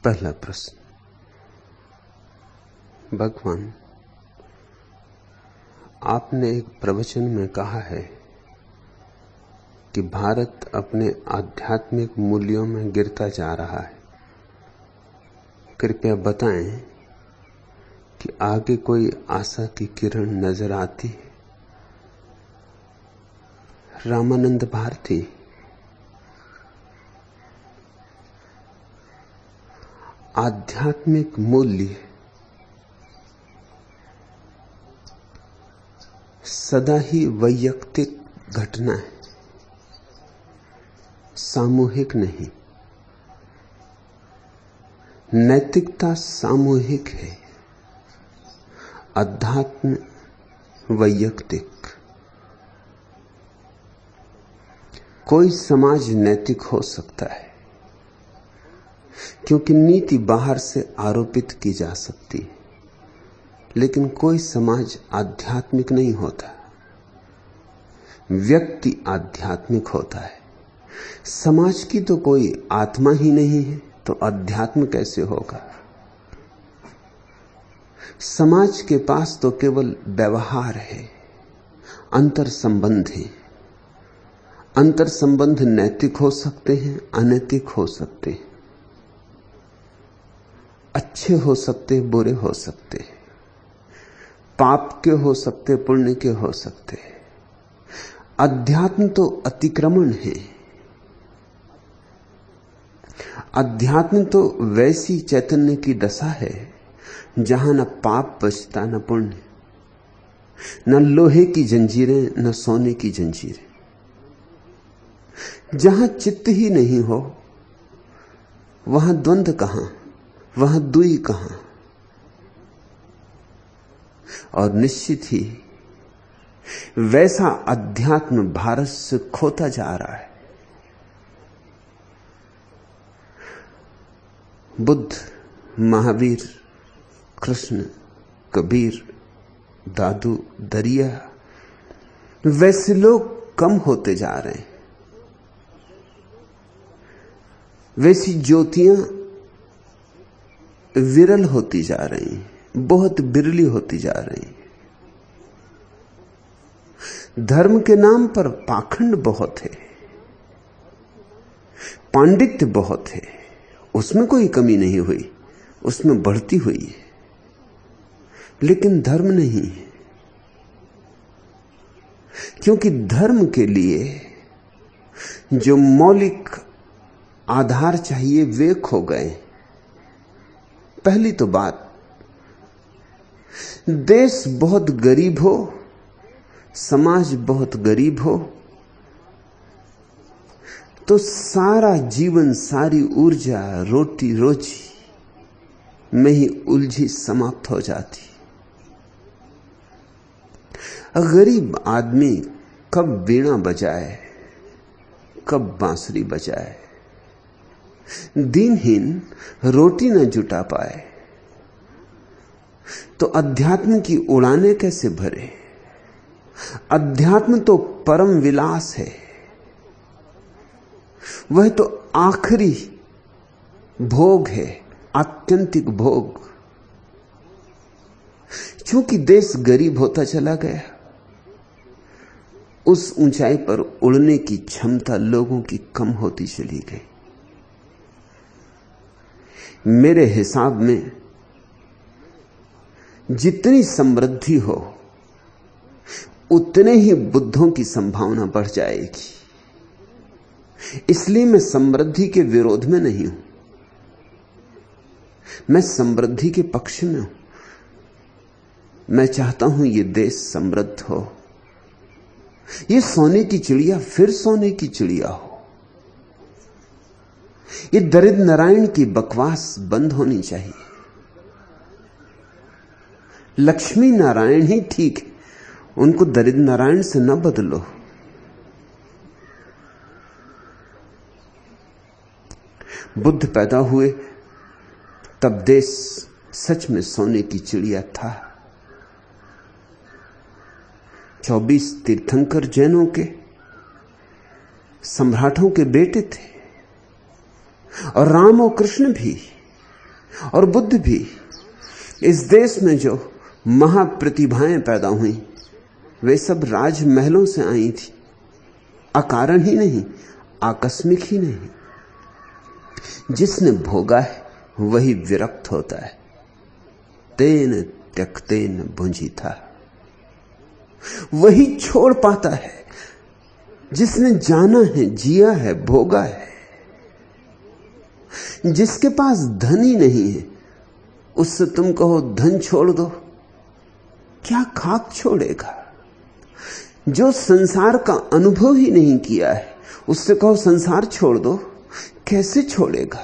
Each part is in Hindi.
पहला प्रश्न। भगवान, आपने एक प्रवचन में कहा है कि भारत अपने आध्यात्मिक मूल्यों में गिरता जा रहा है। कृपया बताएं कि आगे कोई आशा की किरण नजर आती है? रामानंद भारती। आध्यात्मिक मूल्य सदा ही वैयक्तिक घटना है, सामूहिक नहीं। नैतिकता सामूहिक है, अध्यात्म वैयक्तिक। कोई समाज नैतिक हो सकता है क्योंकि नीति बाहर से आरोपित की जा सकती है, लेकिन कोई समाज आध्यात्मिक नहीं होता। व्यक्ति आध्यात्मिक होता है। समाज की तो कोई आत्मा ही नहीं है, तो अध्यात्म कैसे होगा? समाज के पास तो केवल व्यवहार है, अंतर संबंध है। अंतर संबंध नैतिक हो सकते हैं, अनैतिक हो सकते हैं, अच्छे हो सकते, बुरे हो सकते, पाप के हो सकते, पुण्य के हो सकते। अध्यात्म तो अतिक्रमण है। अध्यात्म तो वैसी चैतन्य की दशा है जहां न पाप बचता न पुण्य, न लोहे की जंजीरें न सोने की जंजीरें। जहां चित्त ही नहीं हो वहां द्वंद्व कहां, वहां दुई कहां। और निश्चित ही वैसा अध्यात्म भारत से खोता जा रहा है। बुद्ध, महावीर, कृष्ण, कबीर, दादू, दरिया, वैसे लोग कम होते जा रहे हैं। वैसी ज्योतियां विरल होती जा रही हैं, बहुत बिरली होती जा रही हैं। धर्म के नाम पर पाखंड बहुत है, पांडित्य बहुत है, उसमें कोई कमी नहीं हुई, उसमें बढ़ती हुई है, लेकिन धर्म नहीं है। क्योंकि धर्म के लिए जो मौलिक आधार चाहिए वे खो गए। पहली तो बात, देश बहुत गरीब हो, समाज बहुत गरीब हो, तो सारा जीवन, सारी ऊर्जा रोटी रोजी में ही उलझी समाप्त हो जाती। गरीब आदमी कब वीणा बजाए, कब बांसुरी बजाए, दीनहीन रोटी न जुटा पाए, तो अध्यात्म की उड़ानें कैसे भरे? अध्यात्म तो परम विलास है, वह तो आखिरी भोग है, आत्यंतिक भोग। क्योंकि देश गरीब होता चला गया, उस ऊंचाई पर उड़ने की क्षमता लोगों की कम होती चली गई। मेरे हिसाब में जितनी समृद्धि हो उतने ही बुद्धों की संभावना बढ़ जाएगी। इसलिए मैं समृद्धि के विरोध में नहीं हूं, मैं समृद्धि के पक्ष में हूं। मैं चाहता हूं ये देश समृद्ध हो, ये सोने की चिड़िया फिर सोने की चिड़िया हो। ये दरिद्र नारायण की बकवास बंद होनी चाहिए। लक्ष्मी नारायण ही ठीक है, उनको दरिद्र नारायण से न बदलो। बुद्ध पैदा हुए तब देश सच में सोने की चिड़िया था। 24 तीर्थंकर जैनों के सम्राटों के बेटे थे, और राम और कृष्ण भी और बुद्ध भी। इस देश में जो महाप्रतिभाएं पैदा हुई वे सब राजमहलों से आई थी, अकारण ही नहीं, आकस्मिक ही नहीं। जिसने भोगा है वही विरक्त होता है। तेन त्यक्तेन भुंजीथा, वही छोड़ पाता है। जिसने जाना है, जिया है, भोगा है। जिसके पास धन ही नहीं है उससे तुम कहो धन छोड़ दो, क्या खाक छोड़ेगा। जो संसार का अनुभव ही नहीं किया है उससे कहो संसार छोड़ दो, कैसे छोड़ेगा।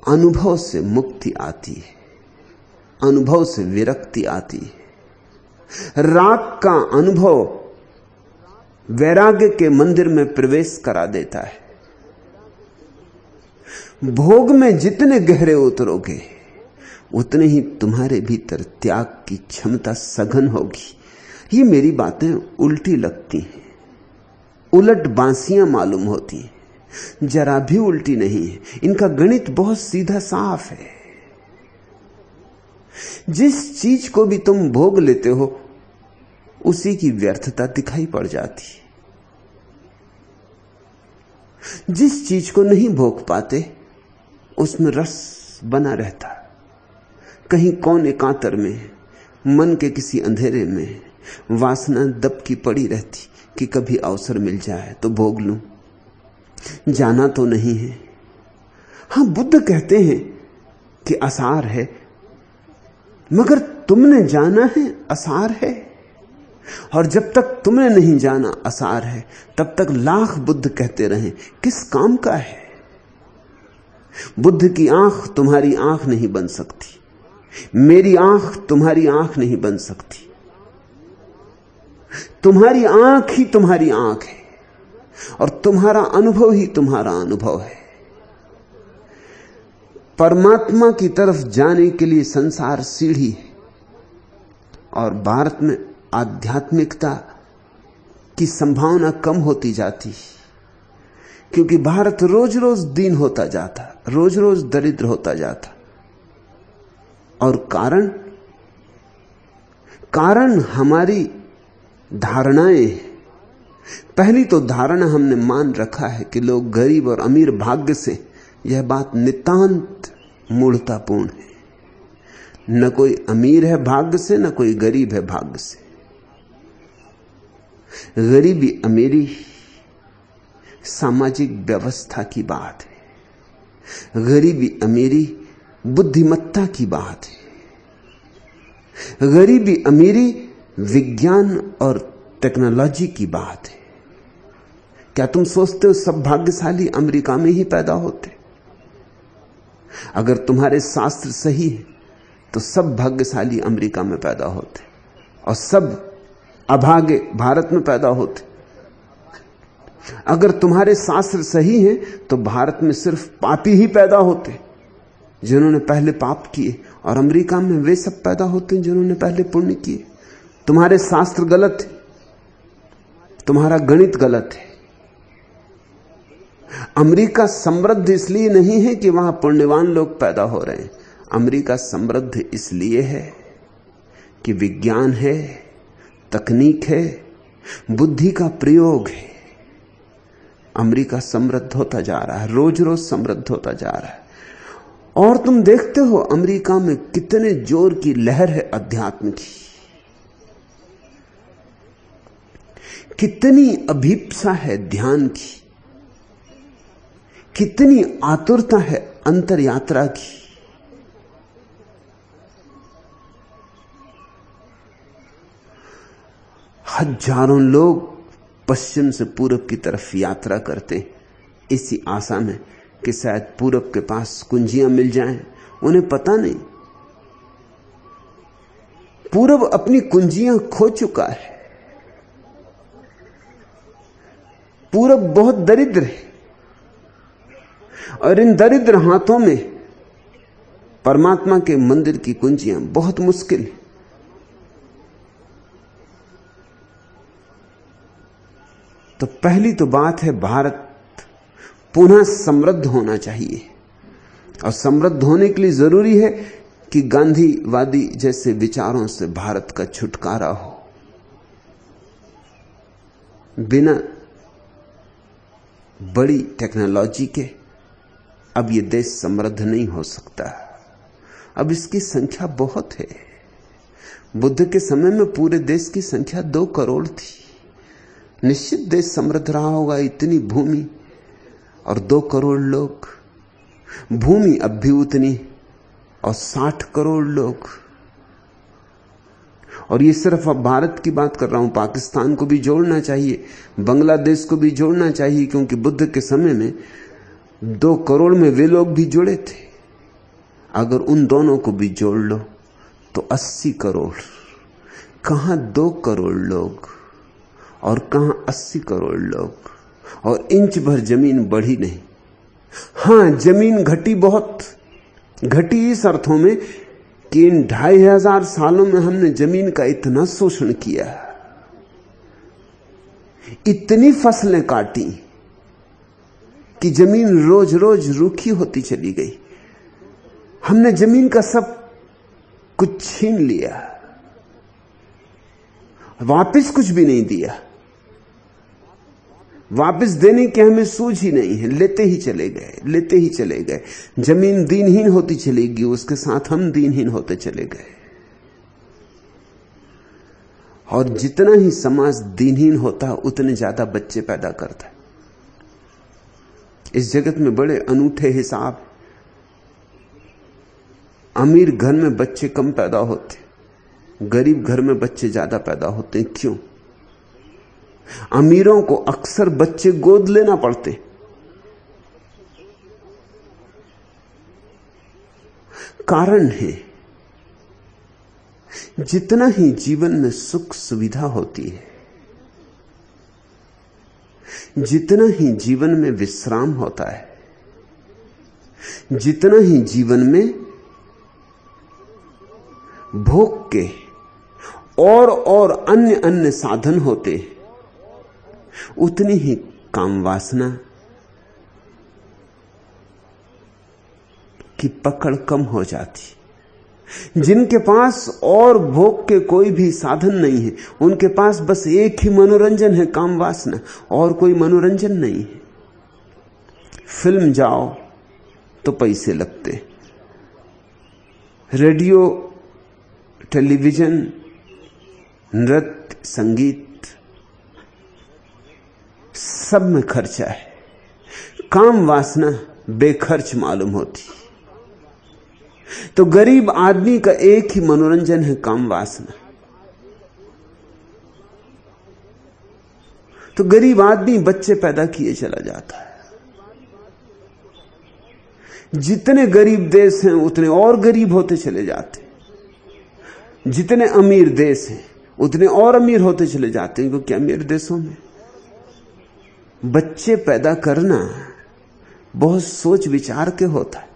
अनुभव से मुक्ति आती है, अनुभव से विरक्ति आती है। राग का अनुभव वैराग्य के मंदिर में प्रवेश करा देता है। भोग में जितने गहरे उतरोगे उतने ही तुम्हारे भीतर त्याग की क्षमता सघन होगी। ये मेरी बातें उल्टी लगती हैं, उलट बांसियां मालूम होती हैं, जरा भी उल्टी नहीं है। इनका गणित बहुत सीधा साफ है। जिस चीज को भी तुम भोग लेते हो उसी की व्यर्थता दिखाई पड़ जाती है। जिस चीज को नहीं भोग पाते उसमें रस बना रहता, कहीं कौन एकांतर में, मन के किसी अंधेरे में वासना दबकी पड़ी रहती कि कभी अवसर मिल जाए तो भोग लूं। जाना तो नहीं है। हां, बुद्ध कहते हैं कि असार है, मगर तुमने जाना है असार है। और जब तक तुमने नहीं जाना असार है तब तक लाख बुद्ध कहते रहें किस काम का है। बुद्ध की आंख तुम्हारी आंख नहीं बन सकती, मेरी आंख तुम्हारी आंख नहीं बन सकती। तुम्हारी आंख ही तुम्हारी आंख है और तुम्हारा अनुभव ही तुम्हारा अनुभव है। परमात्मा की तरफ जाने के लिए संसार सीढ़ी है और भारत में आध्यात्मिकता की संभावना कम होती जाती क्योंकि भारत रोज रोज दीन होता जाता, रोज रोज दरिद्र होता जाता। और कारण हमारी धारणाएं। पहली तो धारणा हमने मान रखा है कि लोग गरीब और अमीर भाग्य से, यह बात नितांत मूढ़तापूर्ण है। न कोई अमीर है भाग्य से, न कोई गरीब है भाग्य से। गरीबी अमीरी सामाजिक व्यवस्था की बात है, गरीबी अमीरी बुद्धिमत्ता की बात है, गरीबी अमीरी विज्ञान और टेक्नोलॉजी की बात है। क्या तुम सोचते हो सब भाग्यशाली अमेरिका में ही पैदा होते? अगर तुम्हारे शास्त्र सही है तो सब भाग्यशाली अमेरिका में पैदा होते और सब अभागे भारत में पैदा होते। अगर तुम्हारे शास्त्र सही हैं तो भारत में सिर्फ पापी ही पैदा होते जिन्होंने पहले पाप किए, और अमेरिका में वे सब पैदा होते हैं जिन्होंने पहले पुण्य किए। तुम्हारे शास्त्र गलत है, तुम्हारा गणित गलत है। अमेरिका समृद्ध इसलिए नहीं है कि वहां पुण्यवान लोग पैदा हो रहे हैं। अमेरिका समृद्ध इसलिए है कि विज्ञान है, तकनीक है, बुद्धि का प्रयोग है। अमेरिका समृद्ध होता जा रहा है, रोज रोज समृद्ध होता जा रहा है। और तुम देखते हो अमेरिका में कितने जोर की लहर है अध्यात्म की, कितनी अभीप्सा है ध्यान की, कितनी आतुरता है अंतर यात्रा की। हजारों लोग पश्चिम से पूरब की तरफ यात्रा करते इसी आशा में कि शायद पूरब के पास कुंजियां मिल जाएं। उन्हें पता नहीं पूरब अपनी कुंजियां खो चुका है। पूरब बहुत दरिद्र है और इन दरिद्र हाथों में परमात्मा के मंदिर की कुंजियां बहुत मुश्किल है। तो पहली तो बात है भारत पुनः समृद्ध होना चाहिए और समृद्ध होने के लिए जरूरी है कि गांधीवादी जैसे विचारों से भारत का छुटकारा हो। बिना बड़ी टेक्नोलॉजी के अब यह देश समृद्ध नहीं हो सकता। अब इसकी संख्या बहुत है। बुद्ध के समय में पूरे देश की संख्या 2 करोड़ थी। निश्चित देश समृद्ध रहा होगा, इतनी भूमि और 2 करोड़ लोग। भूमि अब भी उतनी और 60 करोड़ लोग। और ये सिर्फ अब भारत की बात कर रहा हूं, पाकिस्तान को भी जोड़ना चाहिए, बांग्लादेश को भी जोड़ना चाहिए, क्योंकि बुद्ध के समय में 2 करोड़ में वे लोग भी जुड़े थे। अगर उन दोनों को भी जोड़ लो तो 80 करोड़। कहां 2 करोड़ लोग और कहां 80 करोड़ लोग, और इंच भर जमीन बढ़ी नहीं। हां, जमीन घटी, बहुत घटी इस अर्थों में कि इन 2500 सालों में हमने जमीन का इतना शोषण किया, इतनी फसलें काटी कि जमीन रोज रोज रूखी होती चली गई। हमने जमीन का सब कुछ छीन लिया, वापस कुछ भी नहीं दिया। वापस देने की हमें सूझ ही नहीं है, लेते ही चले गए, लेते ही चले गए। जमीन दीनहीन होती चलेगी, उसके साथ हम दीनहीन होते चले गए। और जितना ही समाज दीनहीन होता है उतने ज्यादा बच्चे पैदा करता है। इस जगत में बड़े अनूठे हिसाब। अमीर घर में बच्चे कम पैदा होते, गरीब घर में बच्चे ज्यादा पैदा होते हैं। क्यों? अमीरों को अक्सर बच्चे गोद लेना पड़ते। कारण है, जितना ही जीवन में सुख सुविधा होती है, जितना ही जीवन में विश्राम होता है, जितना ही जीवन में भोग के और अन्य अन्य साधन होते, उतनी ही काम वासना की पकड़ कम हो जाती। जिनके पास और भोग के कोई भी साधन नहीं है, उनके पास बस एक ही मनोरंजन है, काम वासना, और कोई मनोरंजन नहीं है। फिल्म जाओ तो पैसे लगते, रेडियो, टेलीविजन, नृत्य, संगीत, सब में खर्चा है। काम वासना बेखर्च मालूम होती। तो गरीब आदमी का एक ही मनोरंजन है, काम वासना। तो गरीब आदमी बच्चे पैदा किए चला जाता है। जितने गरीब देश हैं उतने और गरीब होते चले जाते। जितने अमीर देश हैं उतने और अमीर होते चले जाते हैं, क्योंकि अमीर देशों में बच्चे पैदा करना बहुत सोच विचार के होता है।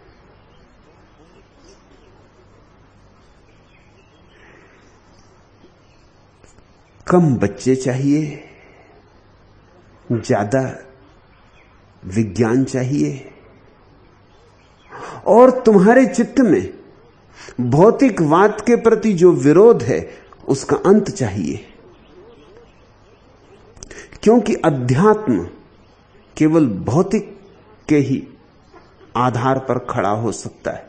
कम बच्चे चाहिए, ज्यादा विज्ञान चाहिए, और तुम्हारे चित्त में भौतिकवाद के प्रति जो विरोध है उसका अंत चाहिए। क्योंकि अध्यात्म केवल भौतिक के ही आधार पर खड़ा हो सकता है।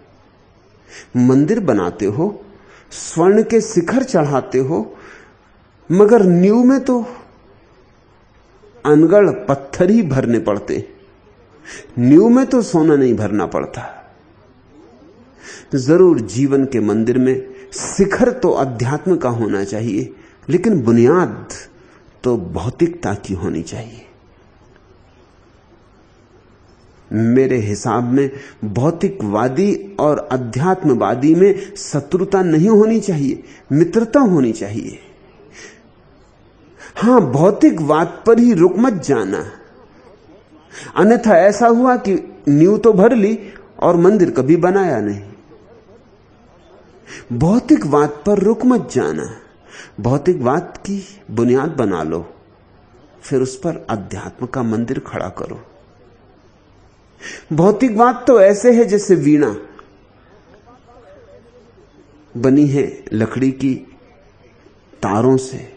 मंदिर बनाते हो, स्वर्ण के शिखर चढ़ाते हो, मगर नींव में तो अनगढ़ पत्थर ही भरने पड़ते। नींव में तो सोना नहीं भरना पड़ता। जरूर जीवन के मंदिर में शिखर तो अध्यात्म का होना चाहिए, लेकिन बुनियाद तो भौतिकता की होनी चाहिए। मेरे हिसाब में भौतिकवादी और अध्यात्मवादी में शत्रुता नहीं होनी चाहिए, मित्रता होनी चाहिए। हां, भौतिकवाद पर ही रुक मत जाना, अन्यथा ऐसा हुआ कि नींव तो भर ली और मंदिर कभी बनाया नहीं। भौतिकवाद पर रुक मत जाना, भौतिकवाद की बुनियाद बना लो, फिर उस पर अध्यात्म का मंदिर खड़ा करो। भौतिकवाद तो ऐसे है जैसे वीणा बनी है लकड़ी की तारों से,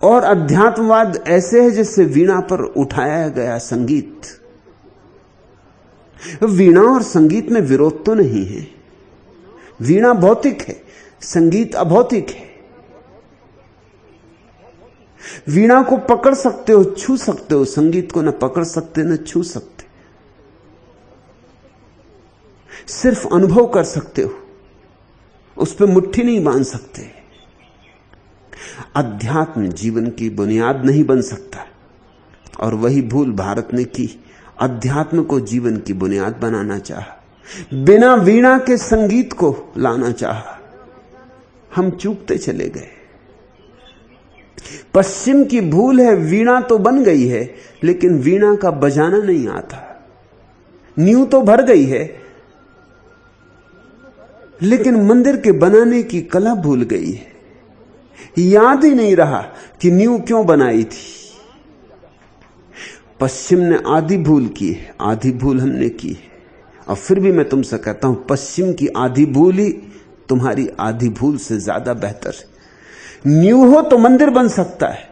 और अध्यात्मवाद ऐसे है जैसे वीणा पर उठाया गया संगीत। वीणा और संगीत में विरोध तो नहीं है। वीणा भौतिक है, संगीत अभौतिक है। वीणा को पकड़ सकते हो, छू सकते हो, संगीत को न पकड़ सकते न छू सकते, सिर्फ अनुभव कर सकते हो, उस पर मुट्ठी नहीं बांध सकते। अध्यात्म जीवन की बुनियाद नहीं बन सकता, और वही भूल भारत ने की। अध्यात्म को जीवन की बुनियाद बनाना चाहा, बिना वीणा के संगीत को लाना चाहा। हम चूकते चले गए। पश्चिम की भूल है, वीणा तो बन गई है लेकिन वीणा का बजाना नहीं आता। नींव तो भर गई है लेकिन मंदिर के बनाने की कला भूल गई है। याद ही नहीं रहा कि नींव क्यों बनाई थी। पश्चिम ने आधी भूल की है, आधी भूल हमने की है। और फिर भी मैं तुमसे कहता हूं, पश्चिम की आधी भूल ही तुम्हारी आधी भूल से ज्यादा बेहतर है। नींव हो तो मंदिर बन सकता है,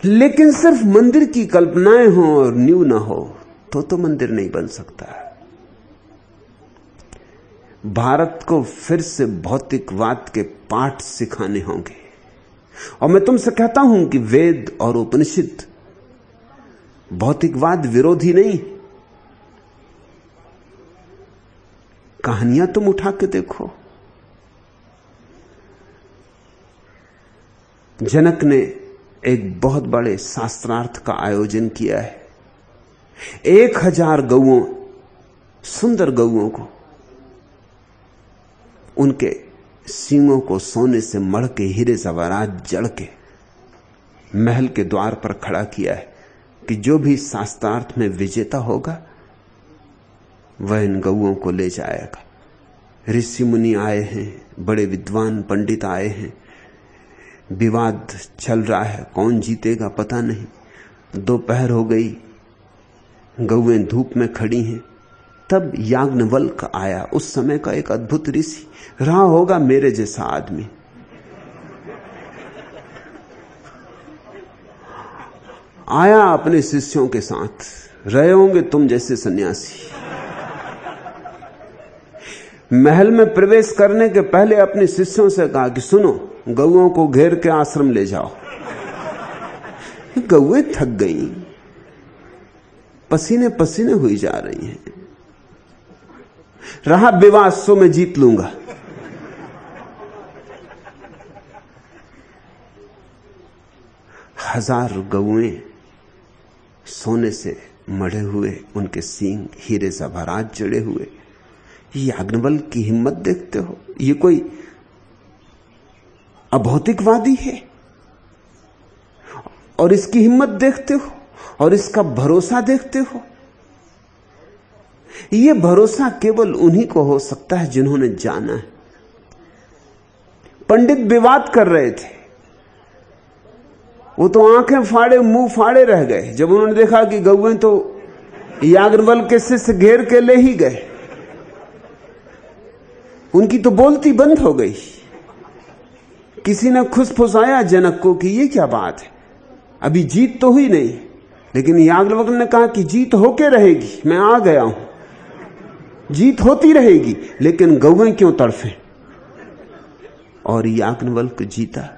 लेकिन सिर्फ मंदिर की कल्पनाएं हो और नींव ना हो तो मंदिर नहीं बन सकता। भारत को फिर से भौतिकवाद के पाठ सिखाने होंगे। और मैं तुमसे कहता हूं कि वेद और उपनिषद भौतिकवाद विरोधी नहीं। कहानियां तुम उठा के देखो। जनक ने एक बहुत बड़े शास्त्रार्थ का आयोजन किया है। 1000 गौओं, सुंदर गौओं को, उनके सींगों को सोने से मढ़ के, हीरे जवाहरात जड़ के महल के द्वार पर खड़ा किया है कि जो भी शास्त्रार्थ में विजेता होगा वह इन गौओं को ले जाएगा। ऋषि मुनि आए हैं, बड़े विद्वान पंडित आए हैं। विवाद चल रहा है, कौन जीतेगा पता नहीं। दोपहर हो गई, गौएं धूप में खड़ी हैं। तब याज्ञवल्क्य आया, उस समय का एक अद्भुत ऋषि, रहा होगा मेरे जैसा आदमी। आया अपने शिष्यों के साथ, रहे होंगे तुम जैसे सन्यासी। महल में प्रवेश करने के पहले अपने शिष्यों से कहा कि सुनो, गौओं को घेर के आश्रम ले जाओ। गौएं थक गई, पसीने पसीने हुई जा रही हैं। रहा विवाद, सो मैं जीत लूंगा। हजार गौएं सोने से मढ़े हुए, उनके सींग हीरे जवाहरात जड़े हुए। याज्ञवल्क्य की हिम्मत देखते हो? ये कोई अभौतिकवादी है? और इसकी हिम्मत देखते हो और इसका भरोसा देखते हो? यह भरोसा केवल उन्हीं को हो सकता है जिन्होंने जाना है। पंडित विवाद कर रहे थे, वो तो आंखें फाड़े मुंह फाड़े रह गए जब उन्होंने देखा कि गौएं तो याज्ञवल्क्य के शिष्य घेर के ले ही गए। उनकी तो बोलती बंद हो गई। किसी ने खुशफुसाया जनक को कि ये क्या बात है, अभी जीत तो हुई नहीं। लेकिन याज्ञवल्क्य ने कहा कि जीत होके रहेगी, मैं आ गया हूं, जीत होती रहेगी, लेकिन गौएं क्यों तड़फे। और याज्ञवल्क्य जीता।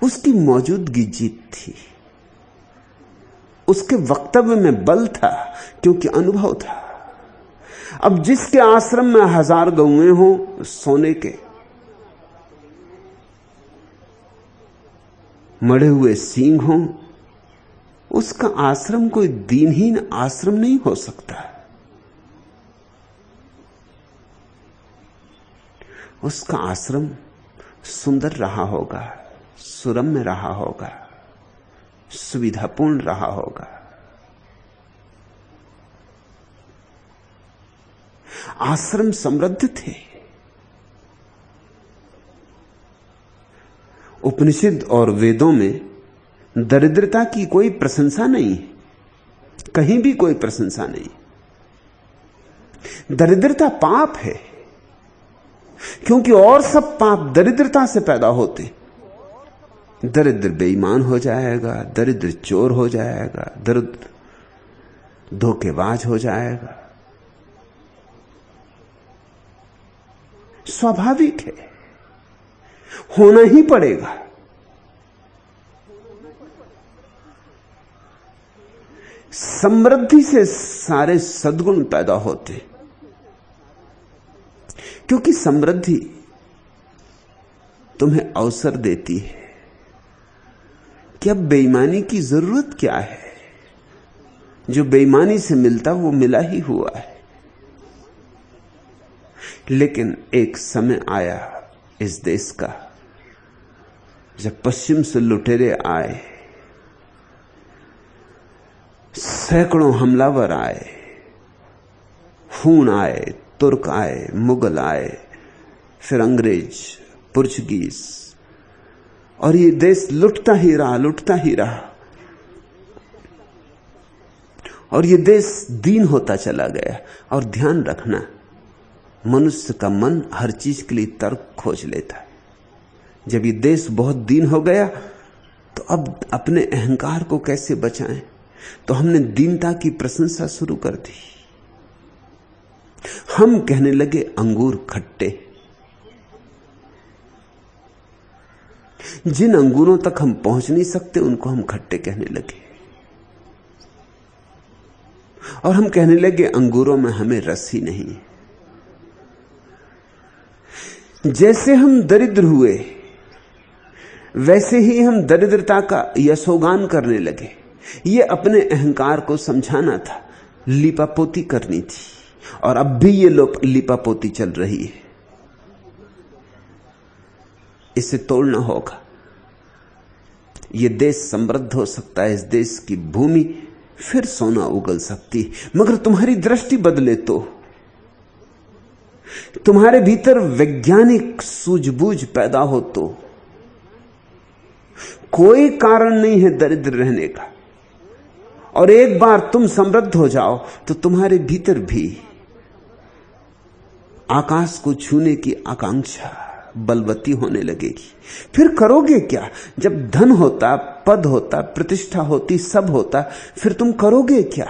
उसकी मौजूदगी जीत थी, उसके वक्तव्य में बल था, क्योंकि अनुभव था। अब जिसके आश्रम में 1000 गौएं हो, सोने के मढ़े हुए सींग हो, उसका आश्रम कोई दीनहीन आश्रम नहीं हो सकता। उसका आश्रम सुंदर रहा होगा, सुरम्य रहा होगा, सुविधापूर्ण रहा होगा। आश्रम समृद्ध थे। उपनिषद और वेदों में दरिद्रता की कोई प्रशंसा नहीं, कहीं भी कोई प्रशंसा नहीं। दरिद्रता पाप है, क्योंकि और सब पाप दरिद्रता से पैदा होते। दरिद्र बेईमान हो जाएगा, दरिद्र चोर हो जाएगा, दरिद्र धोखेबाज हो जाएगा। स्वाभाविक है, होना ही पड़ेगा। समृद्धि से सारे सद्गुण पैदा होते, क्योंकि समृद्धि तुम्हें अवसर देती है कि अब बेईमानी की जरूरत क्या है। जो बेईमानी से मिलता वो मिला ही हुआ है। लेकिन एक समय आया इस देश का जब पश्चिम से लुटेरे आए, सैकड़ों हमलावर आए, खून आए, तुर्क आए, मुगल आए, फिर अंग्रेज, पुर्तगीज, और ये देश लुटता ही रहा, लुटता ही रहा। और ये देश दीन होता चला गया। और ध्यान रखना, मनुष्य का मन हर चीज के लिए तर्क खोज लेता है। जब ये देश बहुत दीन हो गया तो अब अपने अहंकार को कैसे बचाएं, तो हमने दीनता की प्रशंसा शुरू कर दी। हम कहने लगे अंगूर खट्टे। जिन अंगूरों तक हम पहुंच नहीं सकते उनको हम खट्टे कहने लगे। और हम कहने लगे अंगूरों में हमें रस ही नहीं। जैसे हम दरिद्र हुए वैसे ही हम दरिद्रता का यशोगान करने लगे। ये अपने अहंकार को समझाना था, लीपापोती करनी थी। और अब भी ये लीपापोती चल रही है। इसे तोड़ना होगा। ये देश समृद्ध हो सकता है, इस देश की भूमि फिर सोना उगल सकती है, मगर तुम्हारी दृष्टि बदले तो, तुम्हारे भीतर वैज्ञानिक सूझबूझ पैदा हो तो। कोई कारण नहीं है दरिद्र रहने का। और एक बार तुम समृद्ध हो जाओ तो तुम्हारे भीतर भी आकाश को छूने की आकांक्षा बलवती होने लगेगी। फिर करोगे क्या? जब धन होता, पद होता, प्रतिष्ठा होती, सब होता, फिर तुम करोगे क्या?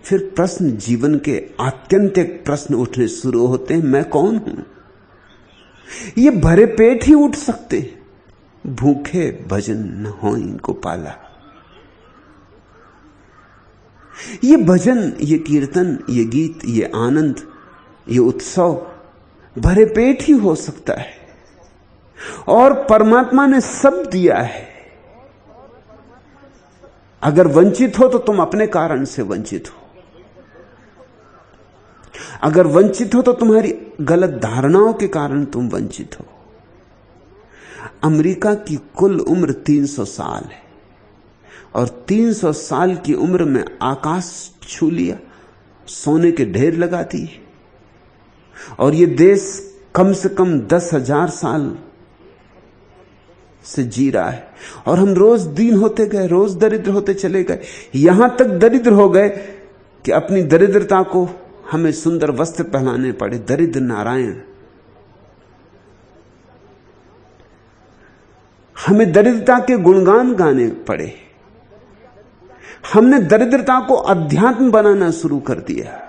फिर प्रश्न, जीवन के आत्यंतिक प्रश्न उठने शुरू होते हैं। मैं कौन हूं? ये भरे पेट ही उठ सकते, भूखे भजन न हो इनको पाला। ये भजन, ये कीर्तन, ये गीत, ये आनंद, ये उत्सव भरे पेट ही हो सकता है। और परमात्मा ने सब दिया है। अगर वंचित हो तो तुम अपने कारण से वंचित हो। अगर वंचित हो तो तुम्हारी गलत धारणाओं के कारण तुम वंचित हो। अमेरिका की कुल उम्र 300 साल है और 300 साल की उम्र में आकाश छू लिया, सोने के ढेर लगा दिए। और यह देश कम से कम 10,000 साल से जी रहा है। और हम रोज दीन होते गए, रोज दरिद्र होते चले गए। यहां तक दरिद्र हो गए कि अपनी दरिद्रता को हमें सुंदर वस्त्र पहनाने पड़े। दरिद्र नारायण। हमें दरिद्रता के गुणगान गाने पड़े। हमने दरिद्रता को अध्यात्म बनाना शुरू कर दिया।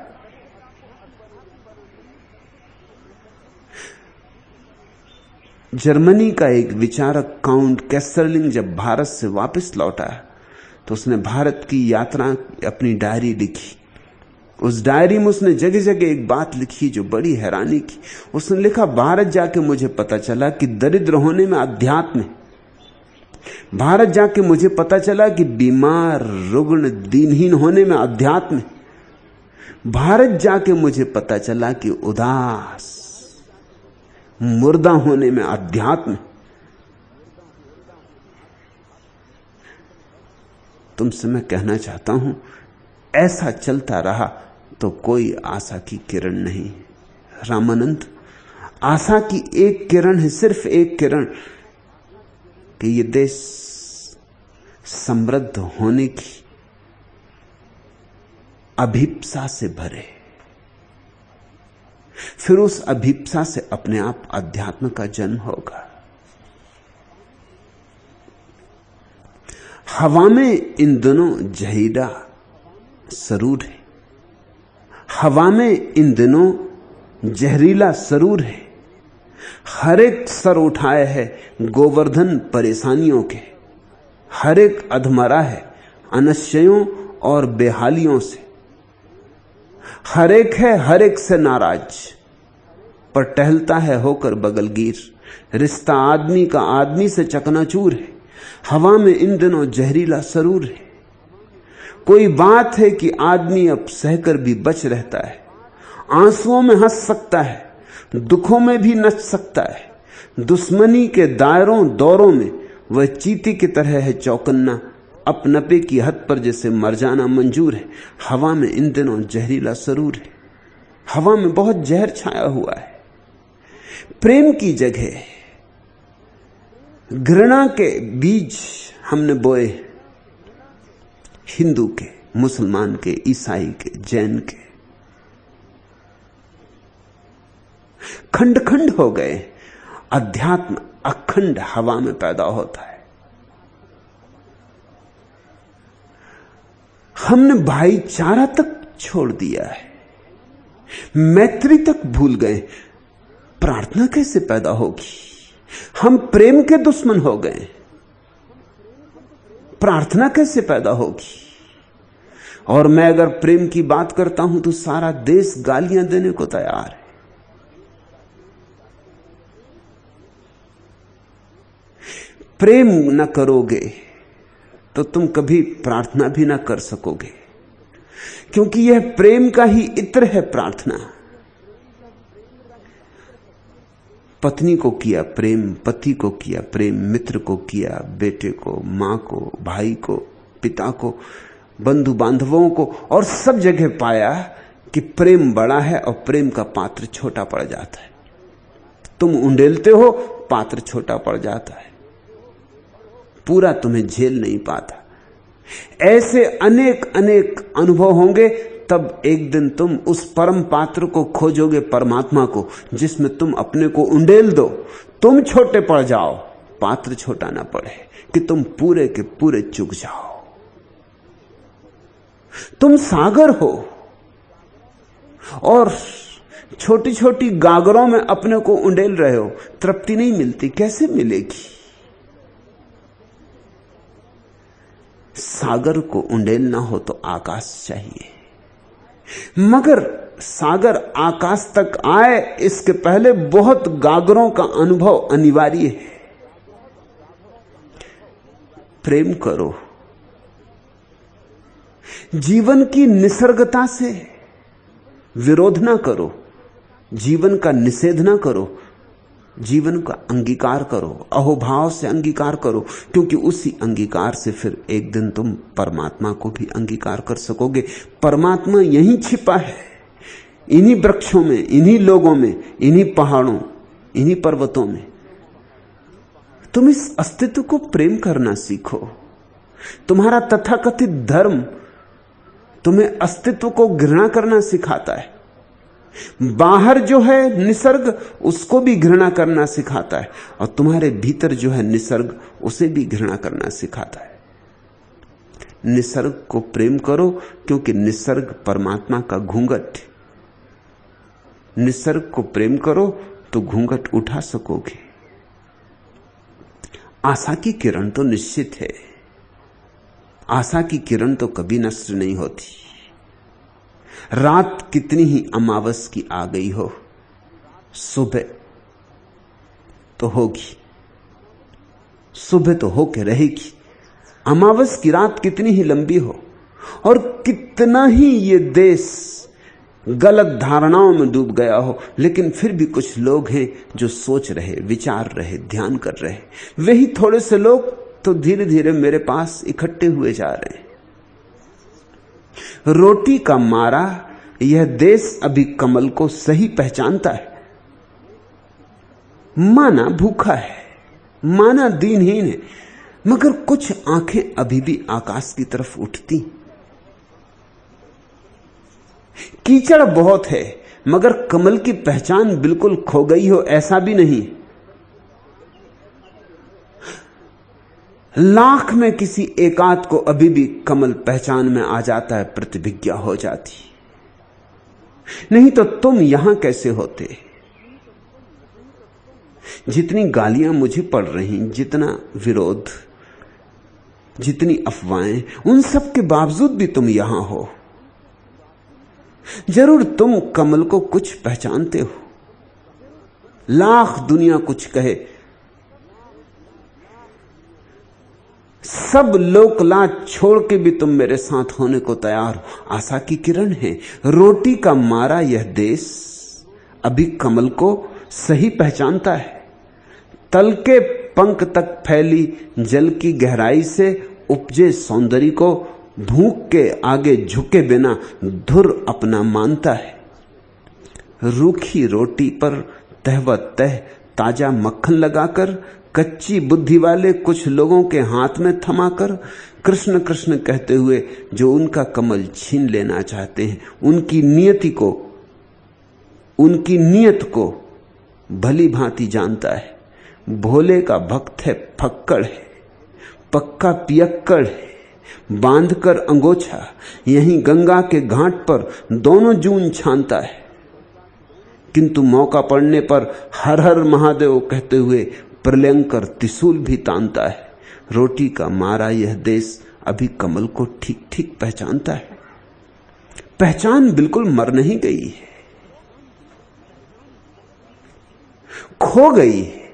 जर्मनी का एक विचारक काउंट कैसरलिंग जब भारत से वापस लौटा तो उसने भारत की यात्रा अपनी डायरी लिखी। उस डायरी में उसने जगह जगह एक बात लिखी जो बड़ी हैरानी की। उसने लिखा, भारत जाके मुझे पता चला कि दरिद्र होने में अध्यात्म है। भारत जाके मुझे पता चला कि बीमार, रुग्ण, दीनहीन होने में अध्यात्म है। भारत जाके मुझे पता चला कि उदास, मुर्दा होने में अध्यात्म। तुमसे मैं कहना चाहता हूं, ऐसा चलता रहा तो कोई आशा की किरण नहीं। रामानंद, आशा की एक किरण है, सिर्फ एक किरण, कि ये देश समृद्ध होने की अभिप्सा से भरे, फिर उस अभिप्सा से अपने आप अध्यात्म का जन्म होगा। हवा में इन दिनों जहीरा सरूर है, हवा में इन दिनों जहरीला सरूर है। हर एक सर उठाए है गोवर्धन परेशानियों के, हर एक अधमरा है अनश्चयों और बेहालियों से। हर एक से नाराज, पर टहलता है होकर बगलगीर। रिश्ता आदमी का आदमी से चकनाचूर है, हवा में इन दिनों जहरीला सरूर है। कोई बात है कि आदमी अब सहकर भी बच रहता है, आंसुओं में हंस सकता है, दुखों में भी नच सकता है। दुश्मनी के दायरों दौरों में वह चीती की तरह है चौकन्ना, अपनपे की हद पर जैसे मर जाना मंजूर है। हवा में इन दिनों जहरीला सरूर है, हवा में बहुत जहर छाया हुआ है। प्रेम की जगह घृणा के बीज हमने बोए, हिंदू के, मुसलमान के, ईसाई के, जैन के। खंड खंड हो गए। अध्यात्म अखंड हवा में पैदा होता है। हमने भाईचारा तक छोड़ दिया है, मैत्री तक भूल गए। प्रार्थना कैसे पैदा होगी? हम प्रेम के दुश्मन हो गए, प्रार्थना कैसे पैदा होगी? और मैं अगर प्रेम की बात करता हूं तो सारा देश गालियां देने को तैयार है। प्रेम न करोगे तो तुम कभी प्रार्थना भी ना कर सकोगे, क्योंकि यह प्रेम का ही इत्र है प्रार्थना। पत्नी को किया प्रेम, पति को किया प्रेम, मित्र को किया, बेटे को, मां को, भाई को, पिता को, बंधु बांधवों को, और सब जगह पाया कि प्रेम बड़ा है और प्रेम का पात्र छोटा पड़ जाता है। तुम उंडेलते हो, पात्र छोटा पड़ जाता है, पूरा तुम्हें झेल नहीं पाता। ऐसे अनेक अनेक अनुभव होंगे, तब एक दिन तुम उस परम पात्र को खोजोगे, परमात्मा को, जिसमें तुम अपने को उंडेल दो। तुम छोटे पड़ जाओ, पात्र छोटा ना पड़े, कि तुम पूरे के पूरे चुक जाओ। तुम सागर हो और छोटी छोटी गागरों में अपने को उंडेल रहे हो, तृप्ति नहीं मिलती। कैसे मिलेगी? सागर को उंडेलना हो तो आकाश चाहिए, मगर सागर आकाश तक आए इसके पहले बहुत गागरों का अनुभव अनिवार्य है। प्रेम करो, जीवन की निसर्गता से विरोध ना करो, जीवन का निषेध ना करो, जीवन का अंगीकार करो, अहोभाव से अंगीकार करो, क्योंकि उसी अंगीकार से फिर एक दिन तुम परमात्मा को भी अंगीकार कर सकोगे। परमात्मा यहीं छिपा है, इन्हीं वृक्षों में, इन्हीं लोगों में, इन्हीं पहाड़ों, इन्हीं पर्वतों में। तुम इस अस्तित्व को प्रेम करना सीखो। तुम्हारा तथाकथित धर्म तुम्हें अस्तित्व को घृणा करना सिखाता है। बाहर जो है निसर्ग, उसको भी घृणा करना सिखाता है, और तुम्हारे भीतर जो है निसर्ग, उसे भी घृणा करना सिखाता है। निसर्ग को प्रेम करो, क्योंकि निसर्ग परमात्मा का घूंघट है। निसर्ग को प्रेम करो तो घूंघट उठा सकोगे। आशा की किरण तो निश्चित है, आशा की किरण तो कभी नष्ट नहीं होती। रात कितनी ही अमावस की आ गई हो, सुबह तो होगी, सुबह तो होके रहेगी। अमावस की रात कितनी ही लंबी हो, और कितना ही ये देश गलत धारणाओं में डूब गया हो, लेकिन फिर भी कुछ लोग हैं जो सोच रहे, विचार रहे, ध्यान कर रहे। वही थोड़े से लोग तो धीरे धीरे मेरे पास इकट्ठे हुए जा रहे हैं। रोटी का मारा यह देश अभी कमल को सही पहचानता है। माना भूखा है, माना दीनहीन है, मगर कुछ आंखें अभी भी आकाश की तरफ उठती। कीचड़ बहुत है, मगर कमल की पहचान बिल्कुल खो गई हो ऐसा भी नहीं। लाख में किसी एकाध को अभी भी कमल पहचान में आ जाता है, प्रतिभिज्ञा हो जाती। नहीं तो तुम यहां कैसे होते? जितनी गालियां मुझे पड़ रही, जितना विरोध, जितनी अफवाहें, उन सब के बावजूद भी तुम यहां हो। जरूर तुम कमल को कुछ पहचानते हो। लाख दुनिया कुछ कहे, सब लोक लाज छोड़ के भी तुम मेरे साथ होने को तैयार हो। आशा की किरण है। रोटी का मारा यह देश अभी कमल को सही पहचानता है। तल के पंख तक फैली जल की गहराई से उपजे सौंदर्य को भूख के आगे झुके बिना धुर अपना मानता है। रूखी रोटी पर तह ताजा मक्खन लगाकर, कच्ची बुद्धि वाले कुछ लोगों के हाथ में थमाकर, कृष्ण कृष्ण कहते हुए जो उनका कमल छीन लेना चाहते हैं, उनकी नियत को भली भांति जानता है। भोले का भक्त है, फक्कड़ है, पक्का पियक्कड़ है, बांधकर अंगोछा यहीं गंगा के घाट पर दोनों जून छानता है। किंतु मौका पड़ने पर हर हर महादेव कहते हुए प्रलयंकर त्रिशूल भी तानता है। रोटी का मारा यह देश अभी कमल को ठीक ठीक पहचानता है। पहचान बिल्कुल मर नहीं गई है, खो गई है,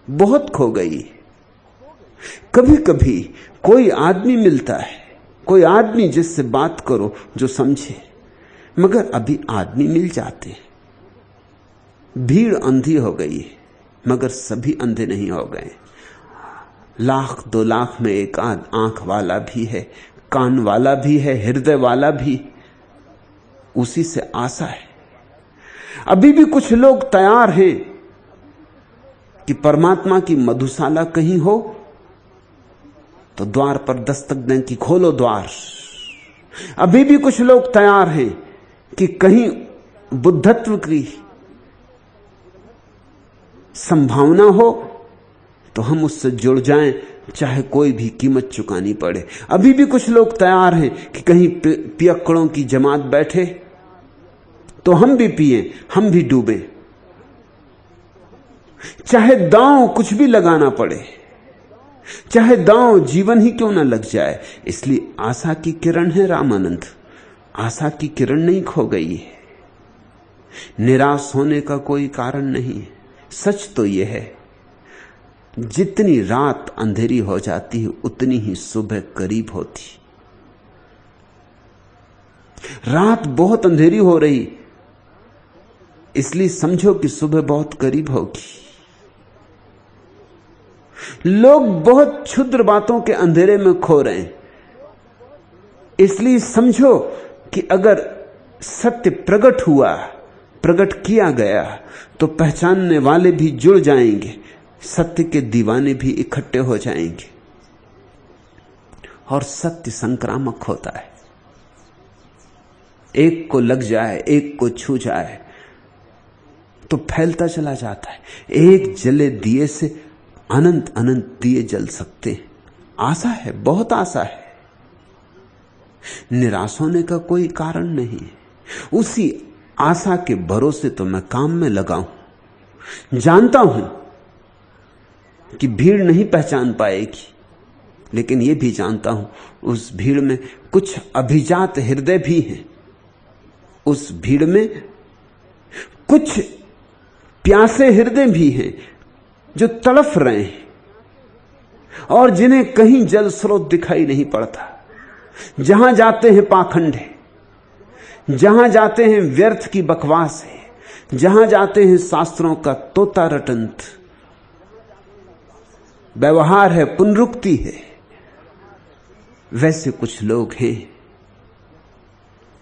बहुत खो गई है। कभी कभी कोई आदमी मिलता है, कोई आदमी जिससे बात करो जो समझे, मगर अभी आदमी मिल जाते हैं। भीड़ अंधी हो गई है, मगर सभी अंधे नहीं हो गए। लाख 2 लाख में एक आध आंख वाला भी है, कान वाला भी है, हृदय वाला भी। उसी से आशा है। अभी भी कुछ लोग तैयार हैं कि परमात्मा की मधुशाला कहीं हो तो द्वार पर दस्तक दें कि खोलो द्वार। अभी भी कुछ लोग तैयार हैं कि कहीं बुद्धत्व की संभावना हो तो हम उससे जुड़ जाएं, चाहे कोई भी कीमत चुकानी पड़े। अभी भी कुछ लोग तैयार हैं कि कहीं पियक्कड़ों की जमात बैठे तो हम भी पिए, हम भी डूबे, चाहे दांव कुछ भी लगाना पड़े, चाहे दांव जीवन ही क्यों ना लग जाए। इसलिए आशा की किरण है रामानंद, आशा की किरण नहीं खो गई है। निराश होने का कोई कारण नहीं है। सच तो यह है, जितनी रात अंधेरी हो जाती है उतनी ही सुबह करीब होती। रात बहुत अंधेरी हो रही, इसलिए समझो कि सुबह बहुत करीब होगी। लोग बहुत क्षुद्र बातों के अंधेरे में खो रहे हैं, इसलिए समझो कि अगर सत्य प्रकट हुआ, प्रकट किया गया, तो पहचानने वाले भी जुड़ जाएंगे, सत्य के दीवाने भी इकट्ठे हो जाएंगे। और सत्य संक्रामक होता है, एक को लग जाए, एक को छू जाए तो फैलता चला जाता है। एक जले दिए से अनंत अनंत दिए जल सकते हैं। आशा है, बहुत आशा है। निराश होने का कोई कारण नहीं है। उसी आशा के भरोसे तो मैं काम में लगा हूं। जानता हूं कि भीड़ नहीं पहचान पाएगी, लेकिन यह भी जानता हूं उस भीड़ में कुछ अभिजात हृदय भी हैं। उस भीड़ में कुछ प्यासे हृदय भी हैं जो तड़फ रहे हैं और जिन्हें कहीं जल स्रोत दिखाई नहीं पड़ता। जहां जाते हैं पाखंड है, जहां जाते हैं व्यर्थ की बकवास है, जहां जाते हैं शास्त्रों का तोता रटंत व्यवहार है, पुनरुक्ति है। वैसे कुछ लोग हैं।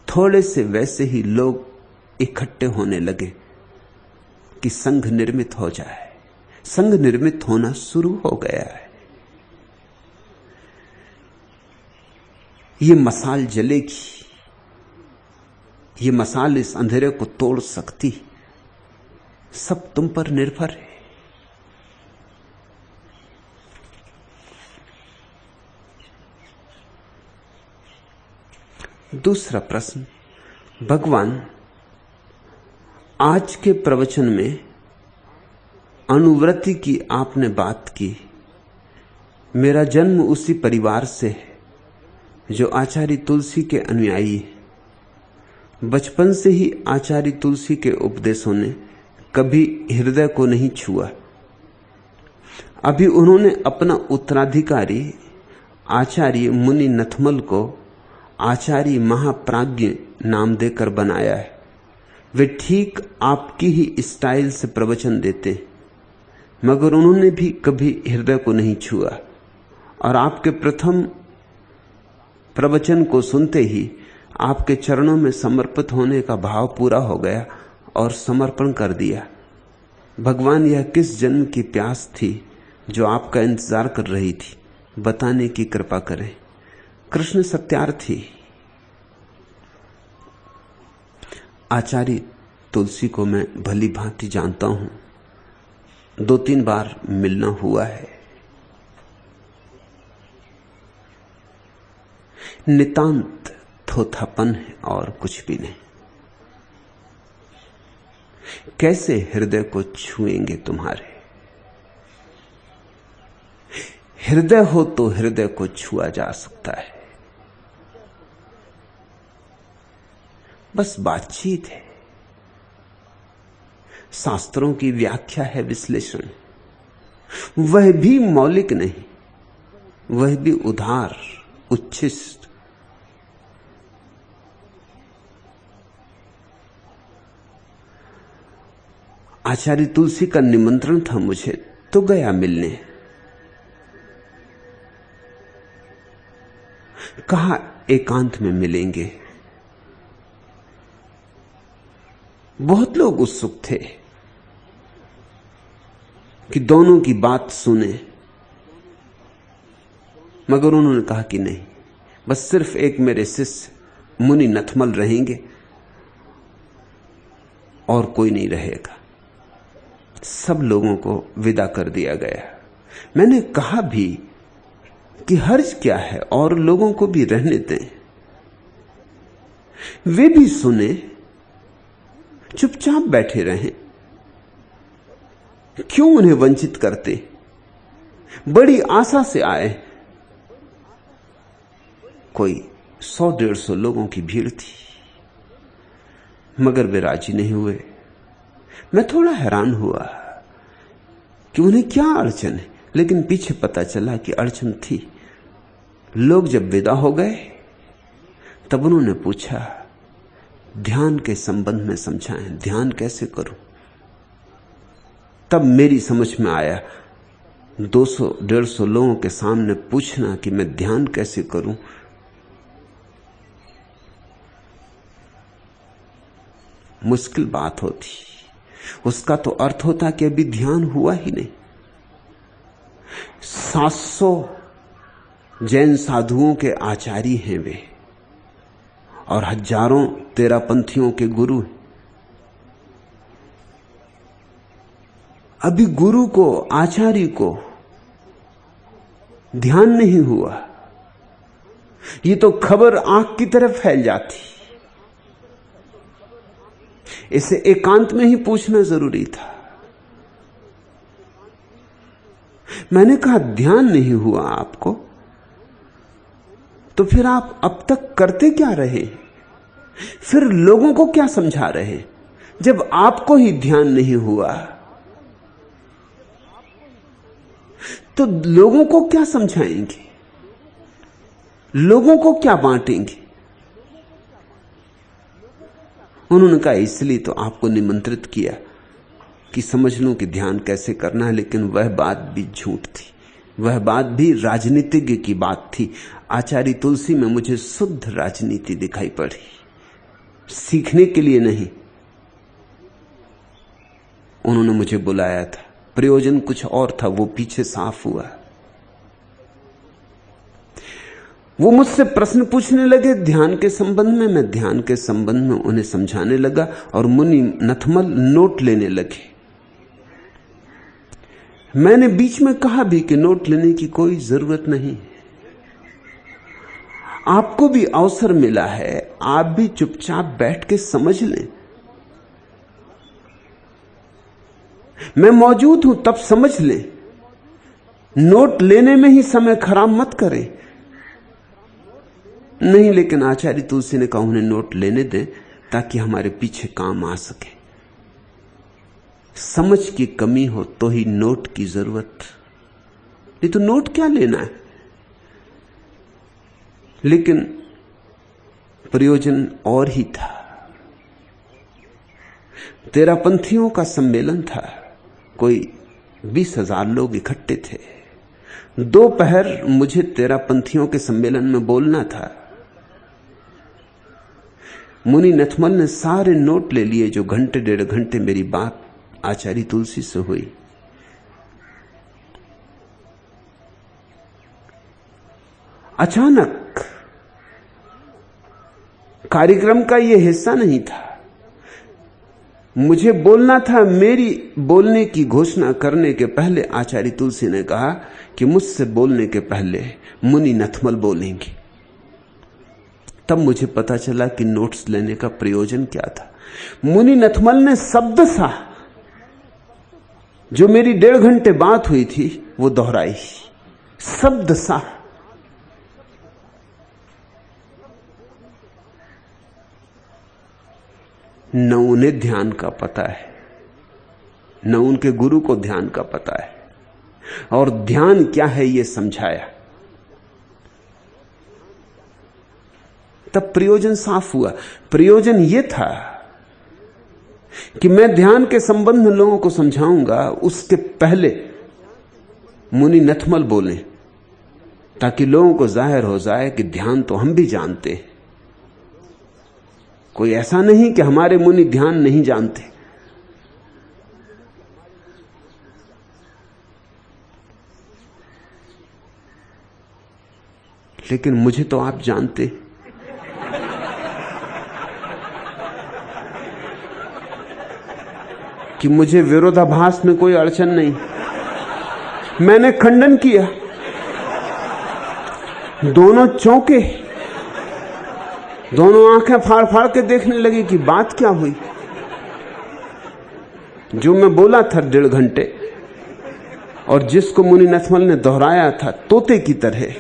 थोड़े से वैसे ही लोग इकट्ठे होने लगे कि संघ निर्मित हो जाए। संघ निर्मित होना शुरू हो गया है। ये मसाल जलेगी, ये मसाल इस अंधेरे को तोड़ सकती। सब तुम पर निर्भर है। दूसरा प्रश्न, भगवान, आज के प्रवचन में अनुवृत्ति की आपने बात की। मेरा जन्म उसी परिवार से है जो आचार्य तुलसी के अनुयायी है। बचपन से ही आचार्य तुलसी के उपदेशों ने कभी हृदय को नहीं छुआ। अभी उन्होंने अपना उत्तराधिकारी आचार्य मुनि नथमल को आचार्य महाप्राज्ञ नाम देकर बनाया है। वे ठीक आपकी ही स्टाइल से प्रवचन देते, मगर उन्होंने भी कभी हृदय को नहीं छुआ। और आपके प्रथम प्रवचन को सुनते ही आपके चरणों में समर्पित होने का भाव पूरा हो गया और समर्पण कर दिया। भगवान, यह किस जन्म की प्यास थी जो आपका इंतजार कर रही थी? बताने की कृपा करें। कृष्ण सत्यार्थी। आचार्य तुलसी को मैं भली भांति जानता हूं, 2-3 बार मिलना हुआ है। नितांत थोथापन है और कुछ भी नहीं। कैसे हृदय को छुएंगे तुम्हारे? हृदय हो तो हृदय को छुआ जा सकता है, बस बातचीत है, शास्त्रों की व्याख्या है, विश्लेषण, वह भी मौलिक नहीं, वह भी उदार, उच्छिष्ट। आचार्य तुलसी का निमंत्रण था मुझे, तो गया मिलने। कहा एकांत में मिलेंगे। बहुत लोग उत्सुक थे कि दोनों की बात सुने, मगर उन्होंने कहा कि नहीं, बस सिर्फ एक मेरे शिष्य मुनि नथमल रहेंगे और कोई नहीं रहेगा। सब लोगों को विदा कर दिया गया। मैंने कहा भी कि हर्ज क्या है, और लोगों को भी रहने दें, वे भी सुने, चुपचाप बैठे रहें। क्यों उन्हें वंचित करते? बड़ी आशा से आए। कोई 100-150 लोगों की भीड़ थी, मगर वे राजी नहीं हुए। मैं थोड़ा हैरान हुआ कि उन्हें क्या अड़चन है, लेकिन पीछे पता चला कि अड़चन थी। लोग जब विदा हो गए तब उन्होंने पूछा, ध्यान के संबंध में समझाएं, ध्यान कैसे करूं? तब मेरी समझ में आया, 200-150 लोगों के सामने पूछना कि मैं ध्यान कैसे करूं, मुश्किल बात होती। उसका तो अर्थ होता कि अभी ध्यान हुआ ही नहीं। 700 जैन साधुओं के आचार्य हैं वे, और हजारों तेरापंथियों के गुरु हैं। अभी गुरु को, आचार्य को ध्यान नहीं हुआ, ये तो खबर आंख की तरफ फैल जाती। इसे एकांत में ही पूछना जरूरी था। मैंने कहा, ध्यान नहीं हुआ आपको, तो फिर आप अब तक करते क्या रहे? फिर लोगों को क्या समझा रहे? जब आपको ही ध्यान नहीं हुआ तो लोगों को क्या समझाएंगे? लोगों को क्या बांटेंगे? उन्होंने कहा, इसलिए तो आपको निमंत्रित किया कि समझ लूं कि ध्यान कैसे करना है। लेकिन वह बात भी झूठ थी, वह बात भी राजनीतिज्ञ की बात थी। आचार्य तुलसी में मुझे शुद्ध राजनीति दिखाई पड़ी, सीखने के लिए नहीं। उन्होंने मुझे बुलाया था, प्रयोजन कुछ और था, वो पीछे साफ हुआ। वो मुझसे प्रश्न पूछने लगे ध्यान के संबंध में, मैं ध्यान के संबंध में उन्हें समझाने लगा और मुनि नथमल नोट लेने लगे। मैंने बीच में कहा भी कि नोट लेने की कोई जरूरत नहीं, आपको भी अवसर मिला है, आप भी चुपचाप बैठ के समझ लें। मैं मौजूद हूं तब समझ लें, नोट लेने में ही समय खराब मत करें। नहीं, लेकिन आचार्य तुलसी ने कहा उन्हें नोट लेने दें ताकि हमारे पीछे काम आ सके। समझ की कमी हो तो ही नोट की जरूरत, नहीं तो नोट क्या लेना है। लेकिन प्रयोजन और ही था। तेरापंथियों का सम्मेलन था, कोई 20,000 लोग इकट्ठे थे। दोपहर मुझे तेरापंथियों के सम्मेलन में बोलना था। मुनि नथमल ने सारे नोट ले लिए जो घंटे 1.5 घंटे मेरी बात आचार्य तुलसी से हुई। अचानक कार्यक्रम का यह हिस्सा नहीं था, मुझे बोलना था। मेरी बोलने की घोषणा करने के पहले आचार्य तुलसी ने कहा कि मुझसे बोलने के पहले मुनि नथमल बोलेंगे। तब मुझे पता चला कि नोट्स लेने का प्रयोजन क्या था। मुनि नथमल ने शब्द सा जो मेरी 1.5 घंटे बात हुई थी वो दोहराई, शब्द सा। न उन्हें ध्यान का पता है, न उनके गुरु को ध्यान का पता है, और ध्यान क्या है यह समझाया। तब प्रयोजन साफ हुआ। प्रयोजन यह था कि मैं ध्यान के संबंध में लोगों को समझाऊंगा, उसके पहले मुनि नथमल बोले, ताकि लोगों को जाहिर हो जाए कि ध्यान तो हम भी जानते हैं। कोई ऐसा नहीं कि हमारे मुनि ध्यान नहीं जानते। लेकिन मुझे तो आप जानते, कि मुझे विरोधाभास में कोई अड़चन नहीं। मैंने खंडन किया, दोनों चौंके, दोनों आंखें फाड़ फाड़ के देखने लगे कि बात क्या हुई। जो मैं बोला था 1.5 घंटे और जिसको मुनि नथमल ने दोहराया था तोते की तरह,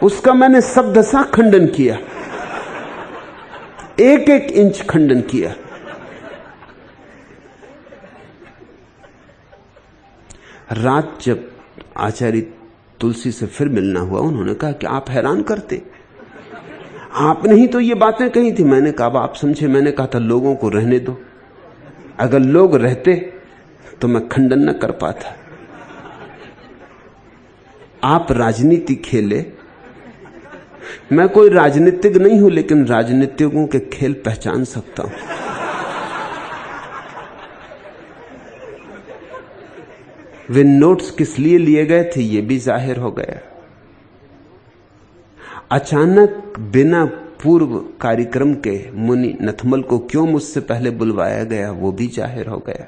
उसका मैंने शब्द सा खंडन किया, 1-1 इंच खंडन किया। रात जब आचार्य तुलसी से फिर मिलना हुआ, उन्होंने कहा कि आप हैरान करते, आपने ही तो ये बातें कही थी। मैंने कहा आप समझे, मैंने कहा था लोगों को रहने दो, अगर लोग रहते तो मैं खंडन न कर पाता। आप राजनीति खेले, मैं कोई राजनीतिज्ञ नहीं हूं, लेकिन राजनीतिज्ञों के खेल पहचान सकता हूं। वे नोट्स किस लिए लिए गए थे ये भी जाहिर हो गया। अचानक बिना पूर्व कार्यक्रम के मुनि नथमल को क्यों मुझसे पहले बुलवाया गया वो भी जाहिर हो गया।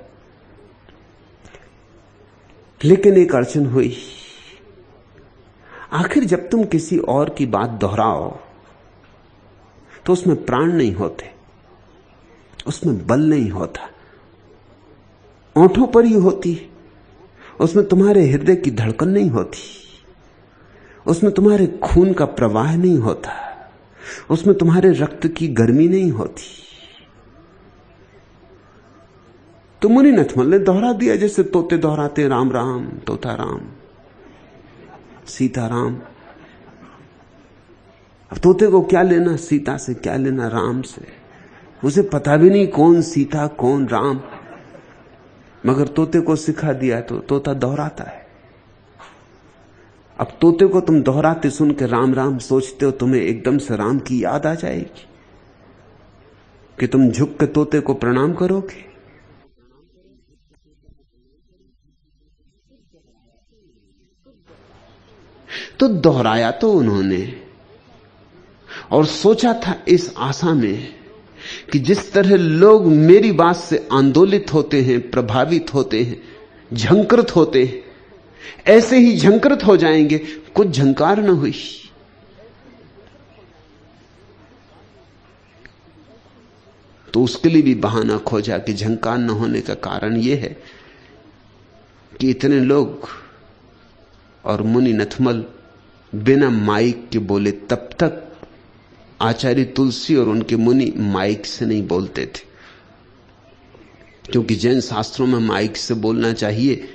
लेकिन एक अड़चन हुई। आखिर जब तुम किसी और की बात दोहराओ तो उसमें प्राण नहीं होते, उसमें बल नहीं होता, ओंठों पर ही होती, उसमें तुम्हारे हृदय की धड़कन नहीं होती, उसमें तुम्हारे खून का प्रवाह नहीं होता, उसमें तुम्हारे रक्त की गर्मी नहीं होती। तो मुनि नथमल ने दोहरा दिया जैसे तोते दोहराते, राम राम, तोता राम, सीता राम। अब तोते को क्या लेना सीता से, क्या लेना राम से, उसे पता भी नहीं कौन सीता कौन राम, मगर तोते को सिखा दिया तो तोता दोहराता है। अब तोते को तुम दोहराते सुन के राम राम सोचते हो, तुम्हें एकदम से राम की याद आ जाएगी कि तुम झुक के तोते को प्रणाम करोगे। तो दोहराया तो उन्होंने, और सोचा था इस आशा में कि जिस तरह लोग मेरी बात से आंदोलित होते हैं, प्रभावित होते हैं, झंकृत होते हैं, ऐसे ही झंकृत हो जाएंगे। कुछ झंकार न हुई। तो उसके लिए भी बहाना खोजा कि झंकार न होने का कारण यह है कि इतने लोग और मुनि नथमल बिना माइक के बोले। तब तक आचार्य तुलसी और उनके मुनि माइक से नहीं बोलते थे, क्योंकि जैन शास्त्रों में माइक से बोलना चाहिए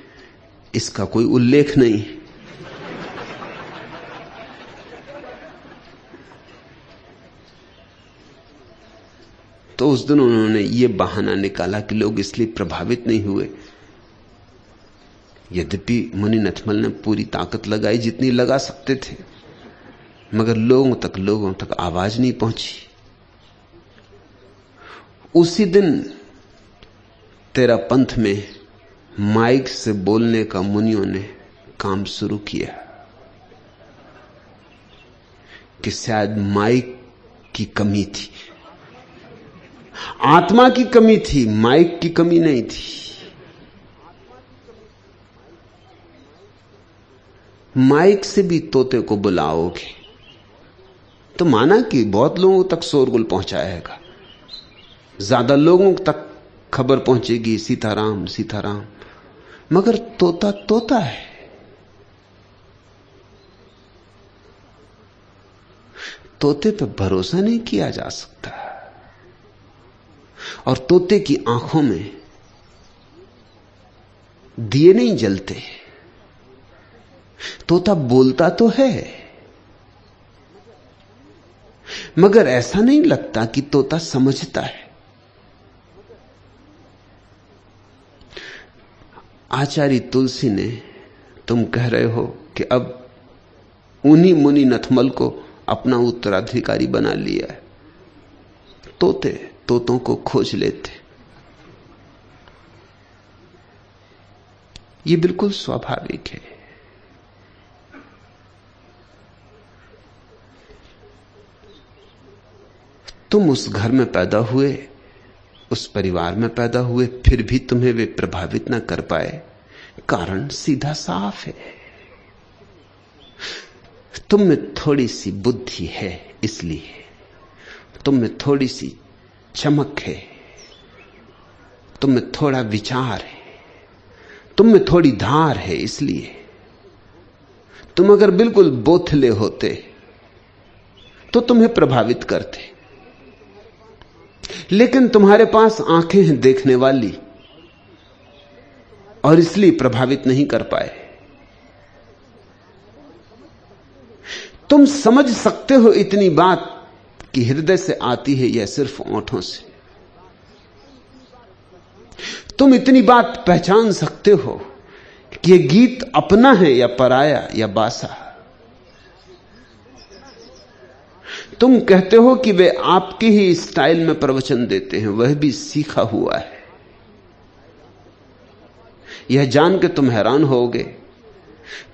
इसका कोई उल्लेख नहीं। तो उस दिन उन्होंने ये बहाना निकाला कि लोग इसलिए प्रभावित नहीं हुए। यद्यपि मुनि नथमल ने पूरी ताकत लगाई जितनी लगा सकते थे, मगर लोगों तक आवाज नहीं पहुंची। उसी दिन तेरा पंथ में माइक से बोलने का मुनियों ने काम शुरू किया कि शायद माइक की कमी थी, आत्मा की कमी थी, माइक की कमी नहीं थी। माइक से भी तोते को बुलाओगे तो माना कि बहुत लोगों तक शोरगुल पहुंचाएगा, ज्यादा लोगों तक खबर पहुंचेगी सीताराम सीताराम, मगर तोता तोता है। तोते पर भरोसा नहीं किया जा सकता, और तोते की आंखों में दिए नहीं जलते। तोता बोलता तो है, मगर ऐसा नहीं लगता कि तोता समझता है। आचार्य तुलसी ने, तुम कह रहे हो कि अब उन्हीं मुनि नथमल को अपना उत्तराधिकारी बना लिया है। तोते तोतों को खोज लेते, ये बिल्कुल स्वाभाविक है। तुम उस घर में पैदा हुए, उस परिवार में पैदा हुए, फिर भी तुम्हें वे प्रभावित न कर पाए। कारण सीधा साफ है, तुम में थोड़ी सी बुद्धि है, इसलिए तुम में थोड़ी सी चमक है, तुम में थोड़ा विचार है, तुम में थोड़ी धार है। इसलिए तुम अगर बिल्कुल बोथले होते तो तुम्हें प्रभावित करते, लेकिन तुम्हारे पास आंखें हैं देखने वाली, और इसलिए प्रभावित नहीं कर पाए। तुम समझ सकते हो इतनी बात कि हृदय से आती है या सिर्फ ओंठों से। तुम इतनी बात पहचान सकते हो कि यह गीत अपना है या पराया या बासा। तुम कहते हो कि वे आपकी ही स्टाइल में प्रवचन देते हैं, वह भी सीखा हुआ है। यह जान के तुम हैरान होगे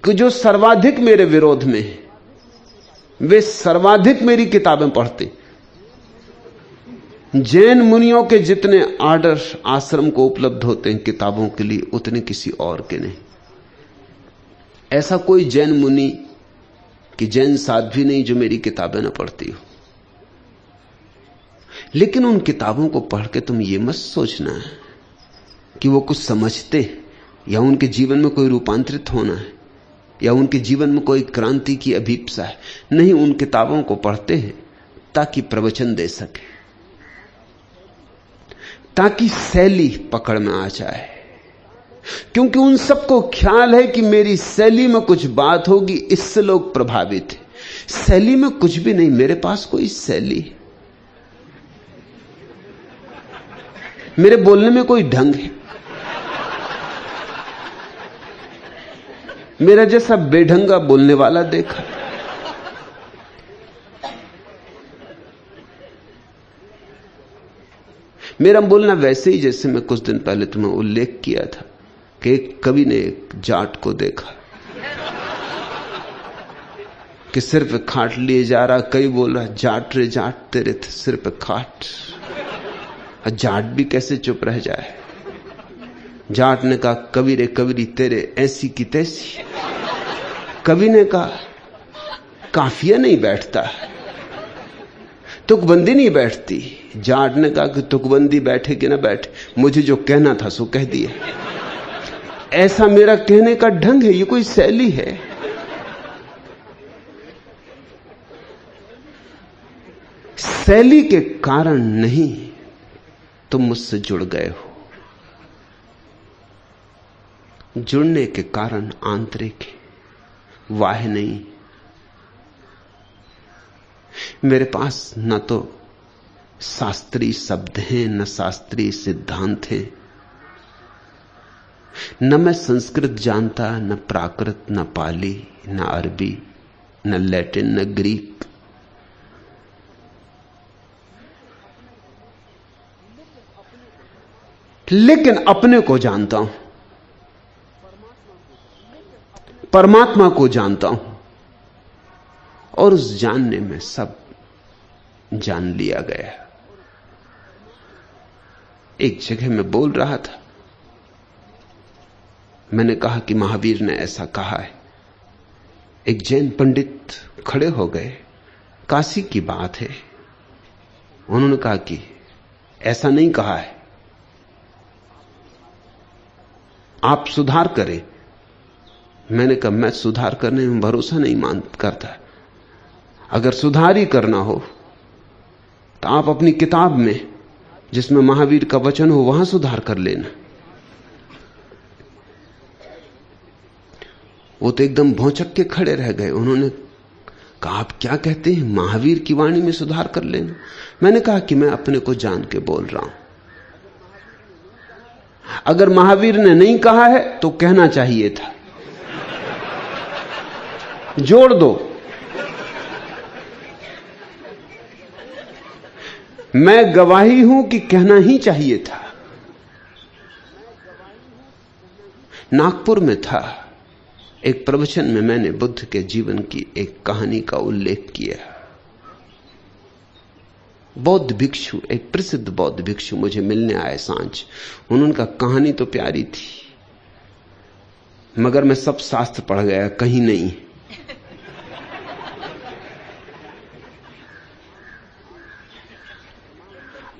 कि जो सर्वाधिक मेरे विरोध में है, वे सर्वाधिक मेरी किताबें पढ़ते। जैन मुनियों के जितने आर्डर आश्रम को उपलब्ध होते हैं किताबों के लिए, उतने किसी और के नहीं। ऐसा कोई जैन मुनि कि जैन साध्वी नहीं जो मेरी किताबें न पढ़ती हो। लेकिन उन किताबों को पढ़ के तुम ये मत सोचना है कि वो कुछ समझते या उनके जीवन में कोई रूपांतरित होना है या उनके जीवन में कोई क्रांति की अभीप्सा है। नहीं, उन किताबों को पढ़ते हैं ताकि प्रवचन दे सके, ताकि शैली पकड़ में आ जाए, क्योंकि उन सबको ख्याल है कि मेरी शैली में कुछ बात होगी, इससे लोग प्रभावित हैं। शैली में कुछ भी नहीं, मेरे पास कोई शैली, मेरे बोलने में कोई ढंग है। मेरा जैसा बेढंगा बोलने वाला देखा। मेरा बोलना वैसे ही जैसे मैं कुछ दिन पहले तुम्हें उल्लेख किया था कि एक कवि ने एक जाट को देखा कि सिर पे खाट लिए जा रहा। कई बोल रहा जाट रे जाट तेरे सिर पे खाट। जाट भी कैसे चुप रह जाए। जाट ने कहा कवि रे कवि तेरे ऐसी की तैसी। कवि ने कहा काफिया नहीं बैठता, तुकबंदी नहीं बैठती। जाट ने कहा कि तुकबंदी बैठे कि ना बैठे, मुझे जो कहना था सो कह दिया। ऐसा मेरा कहने का ढंग है, ये कोई शैली है। शैली के कारण नहीं तुम मुझसे जुड़ गए हो, जुड़ने के कारण आंतरिक है, वाह नहीं। मेरे पास न तो शास्त्रीय शब्द हैं, न शास्त्रीय सिद्धांत हैं, न मैं संस्कृत जानता, न प्राकृत, न पाली, न अरबी, न लैटिन, न ग्रीक। लेकिन अपने को जानता हूं, परमात्मा को जानता हूं, और उस जानने में सब जान लिया गया। एक जगह मैं बोल रहा था, मैंने कहा कि महावीर ने ऐसा कहा है। एक जैन पंडित खड़े हो गए, काशी की बात है। उन्होंने कहा कि ऐसा नहीं कहा है, आप सुधार करें। मैंने कहा मैं सुधार करने में भरोसा नहीं करता। अगर सुधार ही करना हो तो आप अपनी किताब में जिसमें महावीर का वचन हो वहां सुधार कर लेना। वो तो एकदम भौंचक के खड़े रह गए। उन्होंने कहा आप क्या कहते हैं, महावीर की वाणी में सुधार कर लेना। मैंने कहा कि मैं अपने को जान के बोल रहा हूं। अगर महावीर ने नहीं कहा है तो कहना चाहिए था, जोड़ दो। मैं गवाही हूं कि कहना ही चाहिए था। नागपुर में था, एक प्रवचन में मैंने बुद्ध के जीवन की एक कहानी का उल्लेख किया। बौद्ध भिक्षु, एक प्रसिद्ध बौद्ध भिक्षु मुझे मिलने आए सांझ। उन्होंने कहा कहानी तो प्यारी थी, मगर मैं सब शास्त्र पढ़ गया, कहीं नहीं।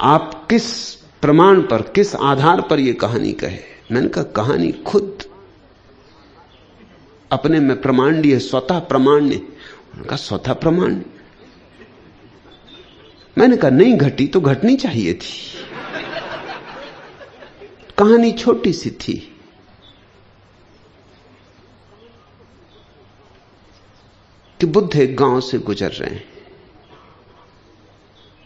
आप किस प्रमाण पर, किस आधार पर यह कहानी कहे? मैंने कहा कहानी खुद अपने में प्रमाण्य है, स्वतः प्रमाण्य। उन्होंने कहा स्वतः प्रमाण्य? मैंने कहा नहीं घटी तो घटनी चाहिए थी। कहानी छोटी सी थी। कि बुद्ध एक गांव से गुजर रहे हैं।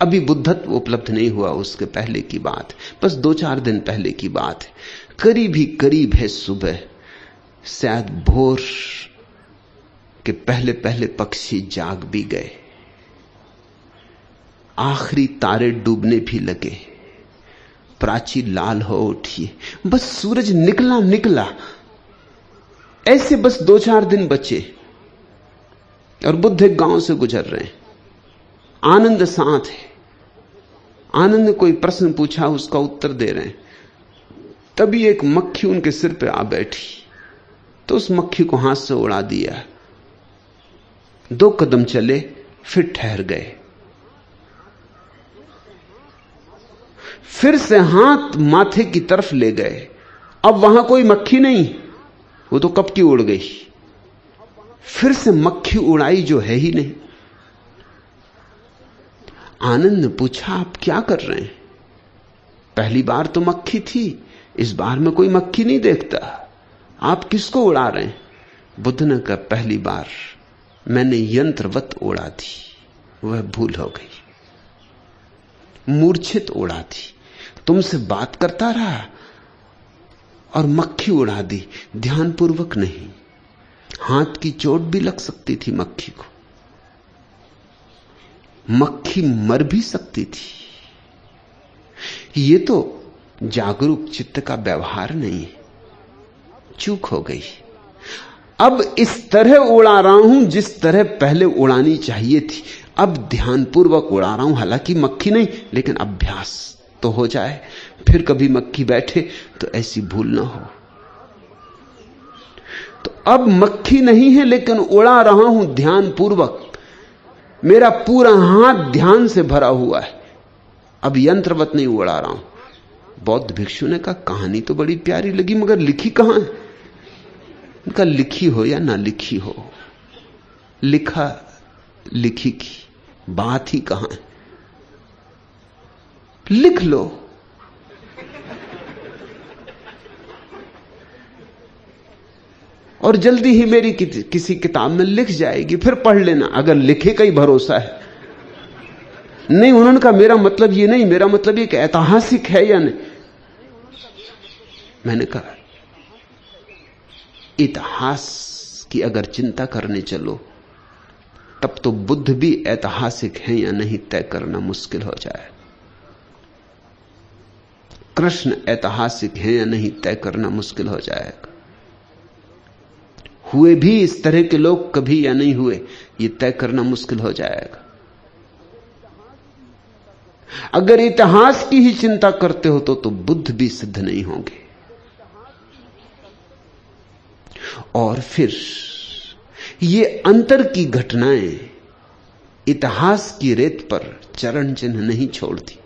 अभी बुद्धत्व उपलब्ध नहीं हुआ, उसके पहले की बात, बस 2-4 दिन पहले की बात है। करीब ही करीब है सुबह, शायद भोर के पहले पहले पक्षी जाग भी गए, आखिरी तारे डूबने भी लगे, प्राची लाल हो उठी, बस सूरज निकला ऐसे बस 2-4 दिन बचे और बुद्ध एक गांव से गुजर रहे हैं। आनंद साथ है। आनंद ने कोई प्रश्न पूछा, उसका उत्तर दे रहे हैं। तभी एक मक्खी उनके सिर पे आ बैठी, तो उस मक्खी को हाथ से उड़ा दिया। 2 कदम चले, फिर ठहर गए, फिर से हाथ माथे की तरफ ले गए। अब वहां कोई मक्खी नहीं, वो तो कब की उड़ गई। फिर से मक्खी उड़ाई जो है ही नहीं। आनंद ने पूछा आप क्या कर रहे हैं? पहली बार तो मक्खी थी, इस बार में कोई मक्खी नहीं देखता, आप किसको उड़ा रहे हैं? बुद्ध ने कहा पहली बार मैंने यंत्रवत उड़ा दी, वह भूल हो गई, मूर्छित उड़ा दी। तुमसे बात करता रहा और मक्खी उड़ा दी, ध्यानपूर्वक नहीं। हाथ की चोट भी लग सकती थी मक्खी को, मक्खी मर भी सकती थी। ये तो जागरूक चित्त का व्यवहार नहीं है, चूक हो गई। अब इस तरह उड़ा रहा हूं जिस तरह पहले उड़ानी चाहिए थी। अब ध्यानपूर्वक उड़ा रहा हूं, हालांकि मक्खी नहीं, लेकिन अभ्यास तो हो जाए, फिर कभी मक्खी बैठे तो ऐसी भूल ना हो। तो अब मक्खी नहीं है, लेकिन उड़ा रहा हूं ध्यानपूर्वक। मेरा पूरा हाथ ध्यान से भरा हुआ है। अब यंत्रवत नहीं उड़ा रहा हूं। बौद्ध भिक्षु ने कहा, कहानी तो बड़ी प्यारी लगी, मगर लिखी कहां है? उनका लिखी हो या ना लिखी हो, लिखा लिखी की बात ही कहां है? लिख लो। और जल्दी ही मेरी किसी किताब में लिख जाएगी, फिर पढ़ लेना, अगर लिखे का ही भरोसा है। नहीं, उन्होंने कहा मेरा मतलब ये नहीं, मेरा मतलब ये कि ऐतिहासिक है या नहीं। मैंने कहा इतिहास की अगर चिंता करने चलो तब तो बुद्ध भी ऐतिहासिक है या नहीं तय करना मुश्किल हो जाए। कृष्ण ऐतिहासिक है या नहीं तय करना मुश्किल हो जाएगा। हुए भी इस तरह के लोग कभी या नहीं हुए, यह तय करना मुश्किल हो जाएगा। अगर इतिहास की ही चिंता करते हो तो बुद्ध भी सिद्ध नहीं होंगे। और फिर ये अंतर की घटनाएं इतिहास की रेत पर चरण चिन्ह नहीं छोड़ती।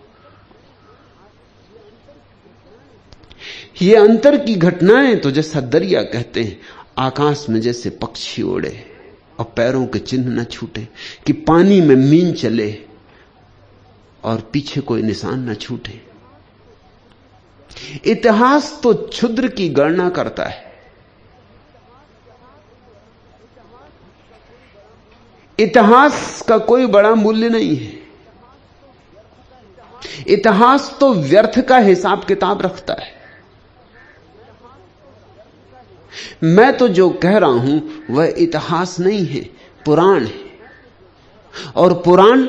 ये अंतर की घटनाएं तो जैसा दरिया कहते हैं, आकाश में जैसे पक्षी उड़े और पैरों के चिन्ह न छूटे, कि पानी में मीन चले और पीछे कोई निशान न छूटे। इतिहास तो क्षुद्र की गणना करता है। इतिहास का कोई बड़ा मूल्य नहीं है। इतिहास तो व्यर्थ का हिसाब किताब रखता है। मैं तो जो कह रहा हूं वह इतिहास नहीं है, पुराण है। और पुराण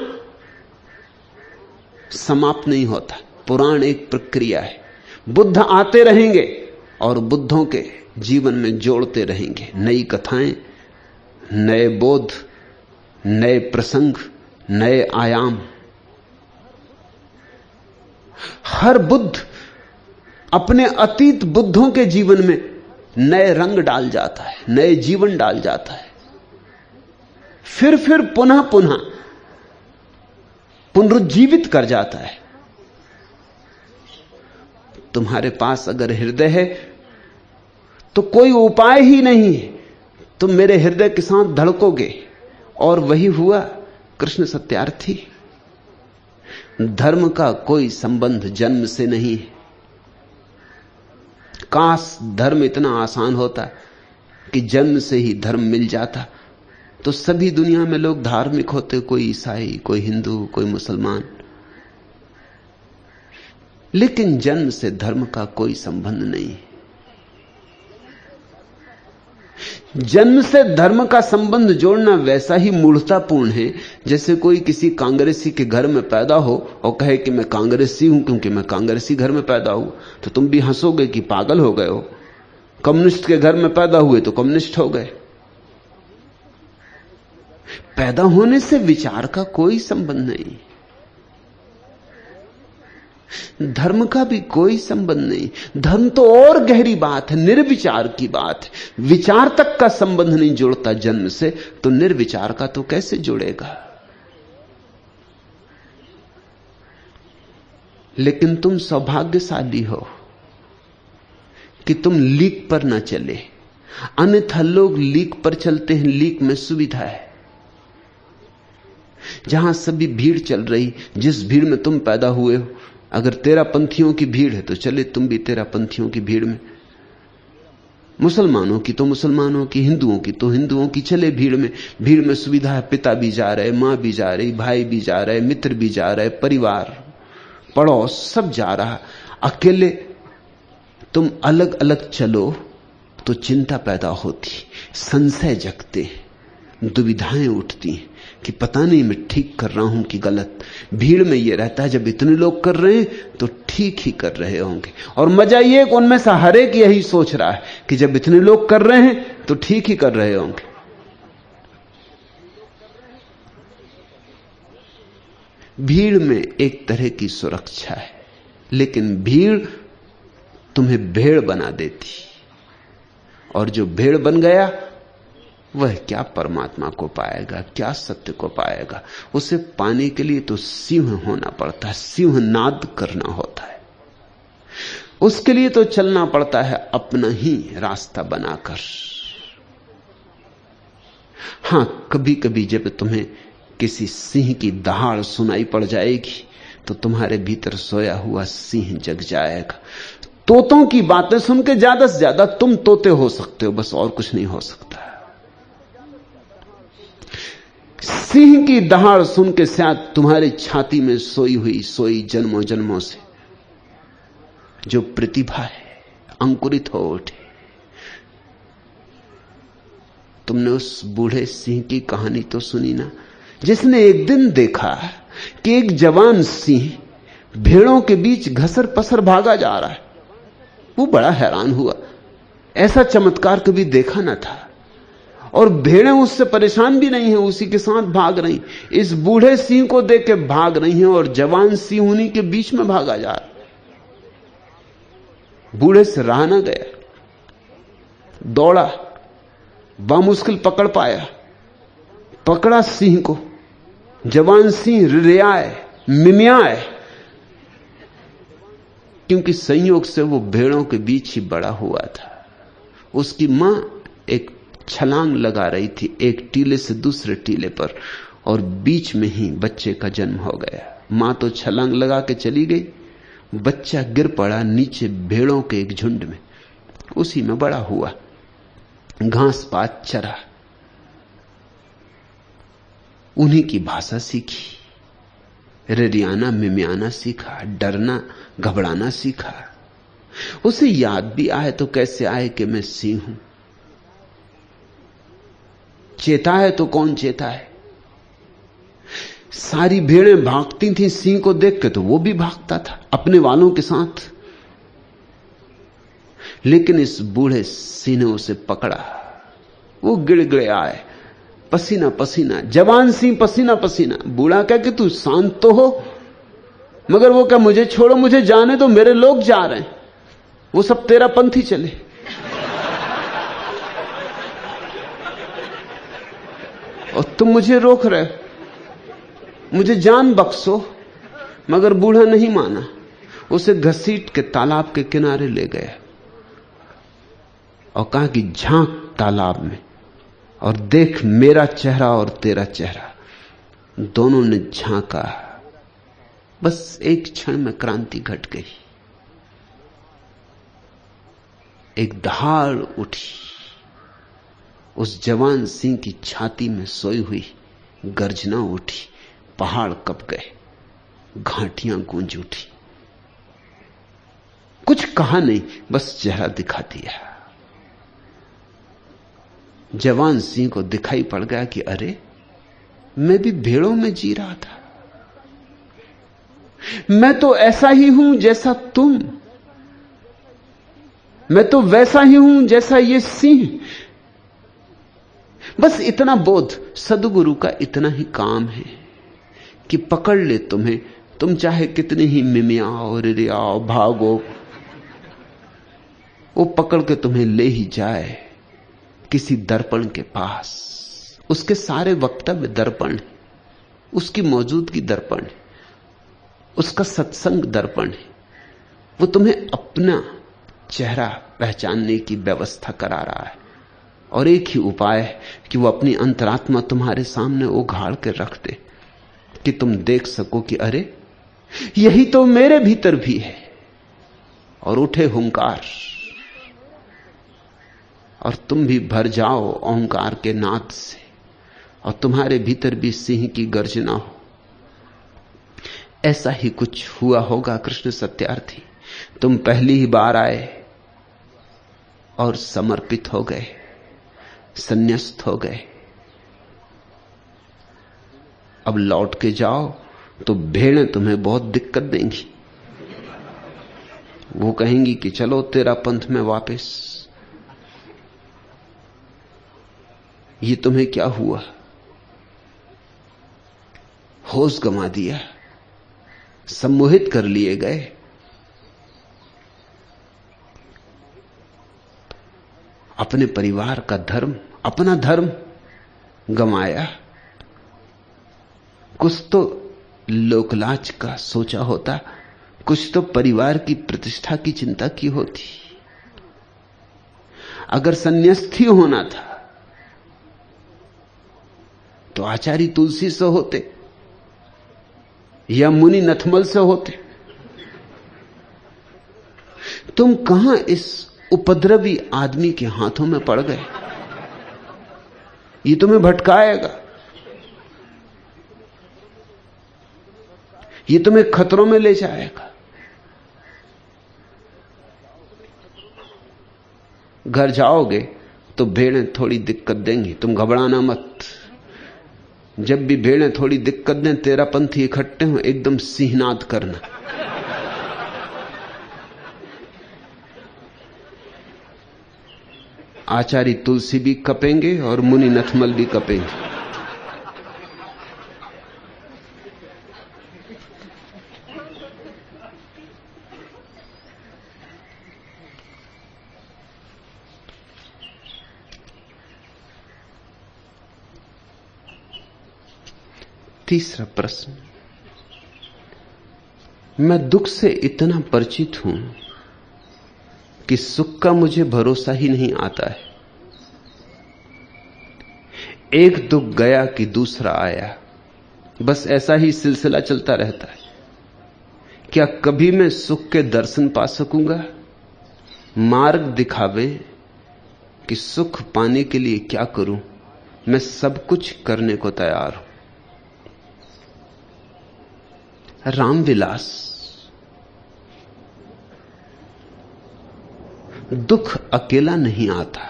समाप्त नहीं होता। पुराण एक प्रक्रिया है। बुद्ध आते रहेंगे और बुद्धों के जीवन में जोड़ते रहेंगे नई कथाएं, नए बोध, नए प्रसंग, नए आयाम। हर बुद्ध अपने अतीत बुद्धों के जीवन में नए रंग डाल जाता है, नए जीवन डाल जाता है। फिर पुनः पुनः पुनरुज्जीवित कर जाता है। तुम्हारे पास अगर हृदय है तो कोई उपाय ही नहीं है, तुम मेरे हृदय के साथ धड़कोगे। और वही हुआ कृष्ण सत्यार्थी। धर्म का कोई संबंध जन्म से नहीं है। काश धर्म इतना आसान होता कि जन्म से ही धर्म मिल जाता, तो सभी दुनिया में लोग धार्मिक होते, कोई ईसाई, कोई हिंदू, कोई मुसलमान। लेकिन जन्म से धर्म का कोई संबंध नहीं। जन्म से धर्म का संबंध जोड़ना वैसा ही मूढ़तापूर्ण है जैसे कोई किसी कांग्रेसी के घर में पैदा हो और कहे कि मैं कांग्रेसी हूं क्योंकि मैं कांग्रेसी घर में पैदा हूं, तो तुम भी हंसोगे कि पागल हो गए हो। कम्युनिस्ट के घर में पैदा हुए तो कम्युनिस्ट हो गए। पैदा होने से विचार का कोई संबंध नहीं, धर्म का भी कोई संबंध नहीं। धर्म तो और गहरी बात है, निर्विचार की बात है। विचार तक का संबंध नहीं जोड़ता जन्म से, तो निर्विचार का तो कैसे जुड़ेगा। लेकिन तुम सौभाग्यशाली हो कि तुम लीक पर ना चले, अन्यथा लोग लीक पर चलते हैं। लीक में सुविधा है। जहां सभी भीड़ चल रही, जिस भीड़ में तुम पैदा हुए हो, अगर तेरा पंथियों की भीड़ है तो चले तुम भी तेरा पंथियों की भीड़ में, मुसलमानों की तो मुसलमानों की, हिंदुओं की तो हिंदुओं की, चले भीड़ में। भीड़ में सुविधा है, पिता भी जा रहे, मां भी जा रही, भाई भी जा रहे, मित्र भी जा रहे, परिवार पड़ोस सब जा रहा। अकेले तुम अलग अलग चलो तो चिंता पैदा होती, संशय जगते, दुविधाएं उठती कि पता नहीं मैं ठीक कर रहा हूं कि गलत। भीड़ में यह रहता है जब इतने लोग कर रहे हैं तो ठीक ही कर रहे होंगे। और मजा यह कि उनमें से हर एक यही सोच रहा है कि जब इतने लोग कर रहे हैं तो ठीक ही कर रहे होंगे। भीड़ में एक तरह की सुरक्षा है, लेकिन भीड़ तुम्हें भेड़ बना देती, और जो भेड़ बन गया वह क्या परमात्मा को पाएगा, क्या सत्य को पाएगा। उसे पाने के लिए तो सिंह होना पड़ता है, सिंह नाद करना होता है। उसके लिए तो चलना पड़ता है अपना ही रास्ता बनाकर। हां, कभी कभी जब तुम्हें किसी सिंह की दहाड़ सुनाई पड़ जाएगी तो तुम्हारे भीतर सोया हुआ सिंह जग जाएगा। तोतों की बातें सुन के ज्यादा से ज्यादा तुम तोते हो सकते हो, बस और कुछ नहीं हो सकता। सिंह की दहाड़ सुन के शायद तुम्हारी छाती में सोई जन्मों जन्मों से जो प्रतिभा है अंकुरित हो उठे। तुमने उस बूढ़े सिंह की कहानी तो सुनी ना, जिसने एक दिन देखा कि एक जवान सिंह भेड़ों के बीच घसर पसर भागा जा रहा है। वो बड़ा हैरान हुआ, ऐसा चमत्कार कभी देखा ना था। और भेड़ें उससे परेशान भी नहीं है, उसी के साथ भाग रही। इस बूढ़े सिंह को देख के भाग रही हैं और जवान सिंह उन्हीं के बीच में भागा जा रहा। बूढ़े से रहा ना गया, दौड़ा, बामुश्किल पकड़ पाया, पकड़ा सिंह को। जवान सिंह रियाए, मिमियाए, क्योंकि संयोग से वो भेड़ों के बीच ही बड़ा हुआ था। उसकी मां एक छलांग लगा रही थी एक टीले से दूसरे टीले पर, और बीच में ही बच्चे का जन्म हो गया। मां तो छलांग लगा के चली गई, बच्चा गिर पड़ा नीचे भेड़ों के एक झुंड में, उसी में बड़ा हुआ, घास पात चरा, उन्हीं की भाषा सीखी, रिरियाना मिमियाना सीखा, डरना घबराना सीखा। उसे याद भी आए तो कैसे आए कि मैं सिंह हूं। चेता है तो कौन चेता है। सारी भेड़ें भागती थीं सिंह को देख के, तो वो भी भागता था अपने वालों के साथ। लेकिन इस बूढ़े सिंह ने उसे पकड़ा, वो गिड़गिड़े आए, पसीना पसीना, जवान सिंह पसीना पसीना। बूढ़ा कह कि तू शांत तो हो, मगर वो क्या, मुझे छोड़ो, मुझे जाने दो, मेरे लोग जा रहे हैं, वो सब तेरा पंथी चले। और तुम मुझे रोक रहे हो, मुझे जान बख्शो। मगर बूढ़ा नहीं माना, उसे घसीट के तालाब के किनारे ले गया और कहा कि झांक तालाब में और देख मेरा चेहरा और तेरा चेहरा। दोनों ने झांका, बस एक क्षण में क्रांति घट गई। एक दहाड़ उठी, उस जवान सिंह की छाती में सोई हुई गर्जना उठी, पहाड़ कंप गए, घाटियां गूंज उठी। कुछ कहा नहीं, बस चेहरा दिखा दिया। जवान सिंह को दिखाई पड़ गया कि अरे, मैं भी भेड़ों में जी रहा था, मैं तो ऐसा ही हूं जैसा तुम, मैं तो वैसा ही हूं जैसा ये सिंह। बस इतना बोध, सदगुरु का इतना ही काम है कि पकड़ ले तुम्हें, तुम चाहे कितने ही मिमियाओ, रिरियाओ, भागो, वो पकड़ के तुम्हें ले ही जाए किसी दर्पण के पास। उसके सारे वक्तव्य दर्पण है, उसकी मौजूदगी दर्पण है, उसका सत्संग दर्पण है। वो तुम्हें अपना चेहरा पहचानने की व्यवस्था करा रहा है, और एक ही उपाय है कि वो अपनी अंतरात्मा तुम्हारे सामने उघाड़ के रख दे कि तुम देख सको कि अरे, यही तो मेरे भीतर भी है। और उठे हुंकार, और तुम भी भर जाओ ओंकार के नाद से, और तुम्हारे भीतर भी सिंह की गर्जना हो। ऐसा ही कुछ हुआ होगा कृष्ण सत्यार्थी। तुम पहली ही बार आए और समर्पित हो गए, संन्यास्त हो गए। अब लौट के जाओ तो भेड़ें तुम्हें बहुत दिक्कत देंगी। वो कहेंगी कि चलो तेरा पंथ में वापस। ये तुम्हें क्या हुआ? होश गंवा दिया, सम्मोहित कर लिए गए। अपने परिवार का धर्म, अपना धर्म गंवाया। कुछ तो लोकलाज का सोचा होता, कुछ तो परिवार की प्रतिष्ठा की चिंता की होती। अगर संन्यासी होना था तो आचार्य तुलसी से होते या मुनि नथमल से होते। तुम कहां इस उपद्रवी आदमी के हाथों में पड़ गए? ये तुम्हें भटकाएगा, ये तुम्हें खतरों में ले जाएगा। घर जाओगे तो भेड़ें थोड़ी दिक्कत देंगी, तुम घबराना मत। जब भी भेड़ें थोड़ी दिक्कत दें, 13 पंथी इकट्ठे हो, एकदम सिंहनाद करना। आचार्य तुलसी भी कपेंगे और मुनि नथमल भी कपेंगे। तीसरा प्रश्न, मैं दुख से इतना परिचित हूं कि सुख का मुझे भरोसा ही नहीं आता है। एक दुख गया कि दूसरा आया, बस ऐसा ही सिलसिला चलता रहता है। क्या कभी मैं सुख के दर्शन पा सकूंगा? मार्ग दिखावे कि सुख पाने के लिए क्या करूं। मैं सब कुछ करने को तैयार हूं। रामविलास, दुख अकेला नहीं आता,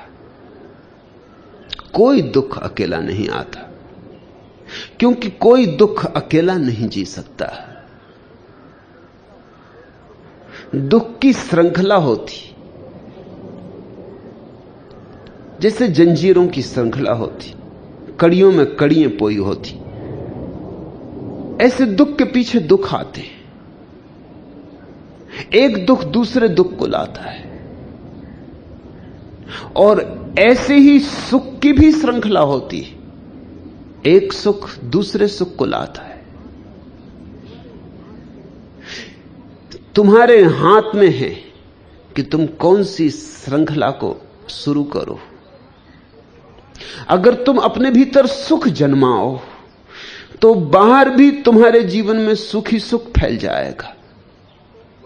कोई दुख अकेला नहीं आता, क्योंकि कोई दुख अकेला नहीं जी सकता। दुख की श्रृंखला होती, जैसे जंजीरों की श्रृंखला होती, कड़ियों में कड़ियां पोई होती। ऐसे दुख के पीछे दुख आते, एक दुख दूसरे दुख को लाता है। और ऐसे ही सुख की भी श्रृंखला होती है, एक सुख दूसरे सुख को लाता है। तुम्हारे हाथ में है कि तुम कौन सी श्रृंखला को शुरू करो। अगर तुम अपने भीतर सुख जन्माओ तो बाहर भी तुम्हारे जीवन में सुख ही सुख फैल जाएगा।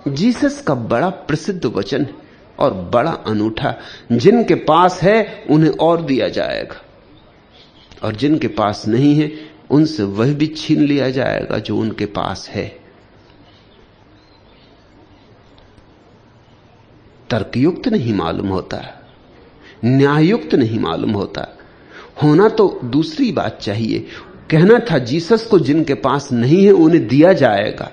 जीसस का बड़ा प्रसिद्ध वचन और बड़ा अनूठा, जिनके पास है उन्हें और दिया जाएगा, और जिनके पास नहीं है उनसे वह भी छीन लिया जाएगा जो उनके पास है। तर्कयुक्त नहीं मालूम होता, न्याययुक्त नहीं मालूम होता। होना तो दूसरी बात चाहिए। कहना था जीसस को जिनके पास नहीं है उन्हें दिया जाएगा,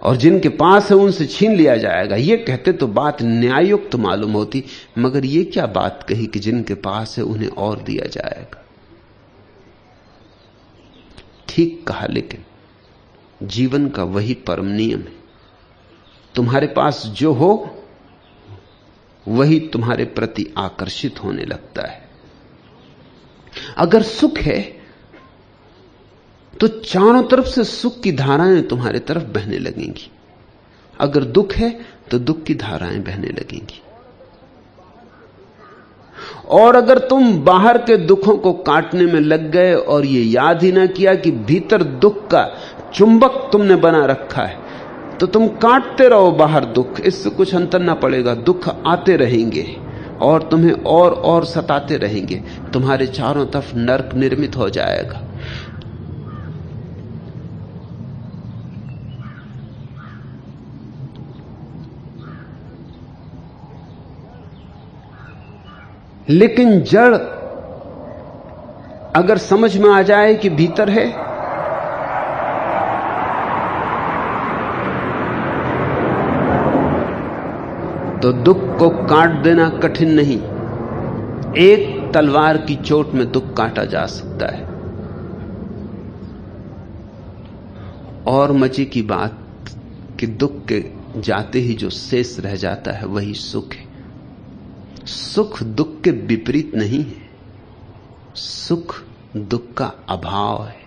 और जिनके पास है उनसे छीन लिया जाएगा। यह कहते तो बात न्याययुक्त मालूम होती, मगर यह क्या बात कही कि जिनके पास है उन्हें और दिया जाएगा। ठीक कहा, लेकिन जीवन का वही परम नियम है। तुम्हारे पास जो हो वही तुम्हारे प्रति आकर्षित होने लगता है। अगर सुख है तो चारों तरफ से सुख की धाराएं तुम्हारे तरफ बहने लगेंगी। अगर दुख है तो दुख की धाराएं बहने लगेंगी। और अगर तुम बाहर के दुखों को काटने में लग गए और ये याद ही ना किया कि भीतर दुख का चुंबक तुमने बना रखा है, तो तुम काटते रहो बाहर दुख, इससे कुछ अंतर ना पड़ेगा। दुख आते रहेंगे और तुम्हें और सताते रहेंगे। तुम्हारे चारों तरफ नरक निर्मित हो जाएगा। लेकिन जड़ अगर समझ में आ जाए कि भीतर है, तो दुख को काट देना कठिन नहीं। एक तलवार की चोट में दुख काटा जा सकता है। और मजे की बात कि दुख के जाते ही जो शेष रह जाता है वही सुख है। सुख दुख के विपरीत नहीं है, सुख दुख का अभाव है।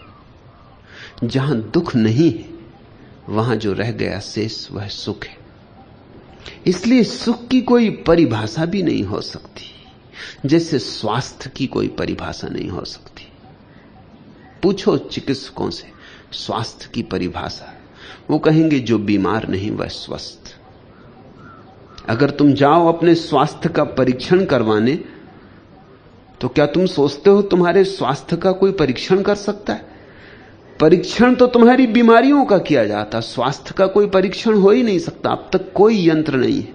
जहां दुख नहीं है वहां जो रह गया शेष वह सुख है। इसलिए सुख की कोई परिभाषा भी नहीं हो सकती, जैसे स्वास्थ्य की कोई परिभाषा नहीं हो सकती। पूछो चिकित्सकों से स्वास्थ्य की परिभाषा, वो कहेंगे जो बीमार नहीं वह स्वस्थ। अगर तुम जाओ अपने स्वास्थ्य का परीक्षण करवाने, तो क्या तुम सोचते हो तुम्हारे स्वास्थ्य का कोई परीक्षण कर सकता है? परीक्षण तो तुम्हारी बीमारियों का किया जाता, स्वास्थ्य का कोई परीक्षण हो ही नहीं सकता। अब तक कोई यंत्र नहीं है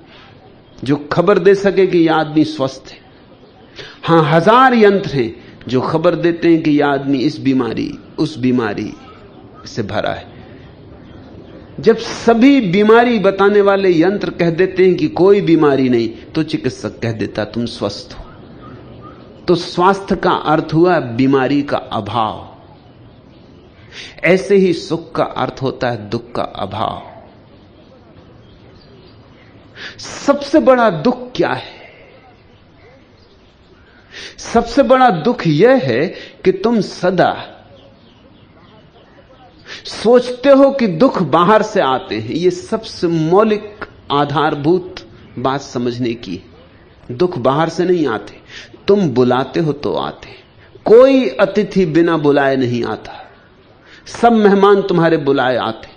जो खबर दे सके कि यह आदमी स्वस्थ है। हां, 1000 यंत्र हैं जो खबर देते हैं कि यह आदमी इस बीमारी उस बीमारी से भरा है। जब सभी बीमारी बताने वाले यंत्र कह देते हैं कि कोई बीमारी नहीं, तो चिकित्सक कह देता तुम स्वस्थ हो। तो स्वास्थ्य का अर्थ हुआ बीमारी का अभाव। ऐसे ही सुख का अर्थ होता है दुख का अभाव। सबसे बड़ा दुख क्या है? सबसे बड़ा दुख यह है कि तुम सदा सोचते हो कि दुख बाहर से आते हैं। यह सबसे मौलिक आधारभूत बात समझने की। दुख बाहर से नहीं आते, तुम बुलाते हो तो आते। कोई अतिथि बिना बुलाए नहीं आता, सब मेहमान तुम्हारे बुलाए आते।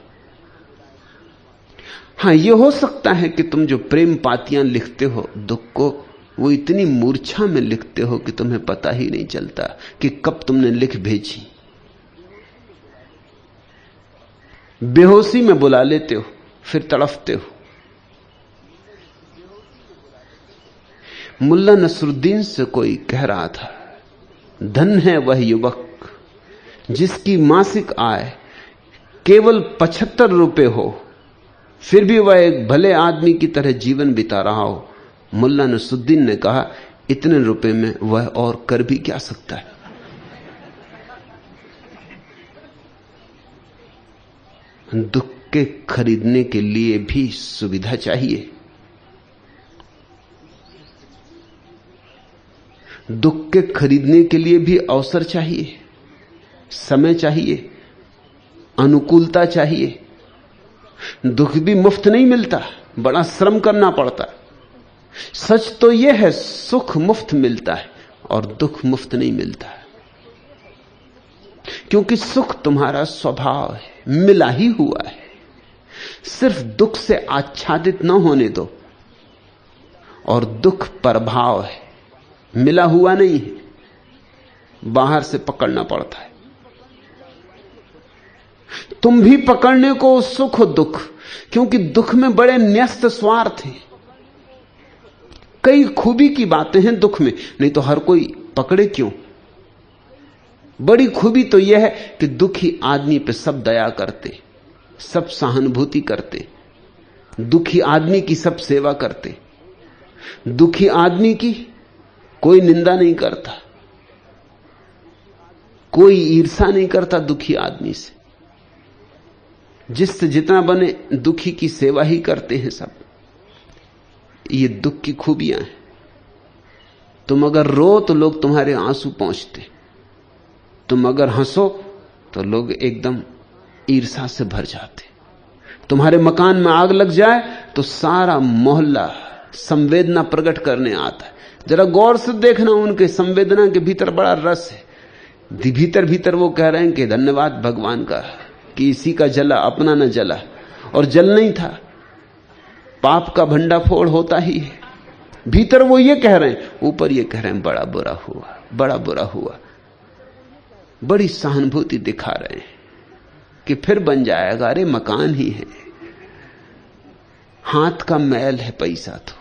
हां, यह हो सकता है कि तुम जो प्रेम पातियां लिखते हो दुख को, वो इतनी मूर्छा में लिखते हो कि तुम्हें पता ही नहीं चलता कि कब तुमने लिख भेजी। बेहोशी में बुला लेते हो, फिर तड़फते हो। मुल्ला नसरुद्दीन से कोई कह रहा था, धन है वह युवक जिसकी मासिक आय केवल 75 रुपए हो, फिर भी वह एक भले आदमी की तरह जीवन बिता रहा हो। मुल्ला नसरुद्दीन ने कहा, इतने रुपए में वह और कर भी क्या सकता है? दुख के खरीदने के लिए भी सुविधा चाहिए, दुख के खरीदने के लिए भी अवसर चाहिए, समय चाहिए, अनुकूलता चाहिए। दुख भी मुफ्त नहीं मिलता, बड़ा श्रम करना पड़ता। सच तो यह है, सुख मुफ्त मिलता है और दुख मुफ्त नहीं मिलता, क्योंकि सुख तुम्हारा स्वभाव है, मिला ही हुआ है। सिर्फ दुख से आच्छादित न होने दो। और दुख प्रभाव है, मिला हुआ नहीं है, बाहर से पकड़ना पड़ता है। तुम भी पकड़ने को सुख हो दुख, क्योंकि दुख में बड़े न्यस्त स्वार्थ हैं। कई खूबी की बातें हैं दुख में, नहीं तो हर कोई पकड़े क्यों? बड़ी खूबी तो यह है कि दुखी आदमी पे सब दया करते, सब सहानुभूति करते, दुखी आदमी की सब सेवा करते, दुखी आदमी की कोई निंदा नहीं करता, कोई ईर्ष्या नहीं करता दुखी आदमी से। जिससे जितना बने दुखी की सेवा ही करते हैं सब। ये दुख की खूबियां हैं। तुम अगर रो तो लोग तुम्हारे आंसू पहुंचते, तुम अगर हंसो तो लोग एकदम ईर्ष्या से भर जाते। तुम्हारे मकान में आग लग जाए तो सारा मोहल्ला संवेदना प्रकट करने आता है। जरा गौर से देखना, उनके संवेदना के भीतर बड़ा रस है। भीतर भीतर वो कह रहे हैं कि धन्यवाद भगवान का कि इसी का जला अपना न जला, और जल नहीं था, पाप का भंडाफोड़ होता ही है। भीतर वो ये कह रहे हैं, ऊपर ये कह रहे हैं बड़ा बुरा हुआ, बड़ा बुरा हुआ। बड़ी सहानुभूति दिखा रहे हैं कि फिर बन जाएगा। अरे मकान ही है, हाथ का मैल है पैसा, तो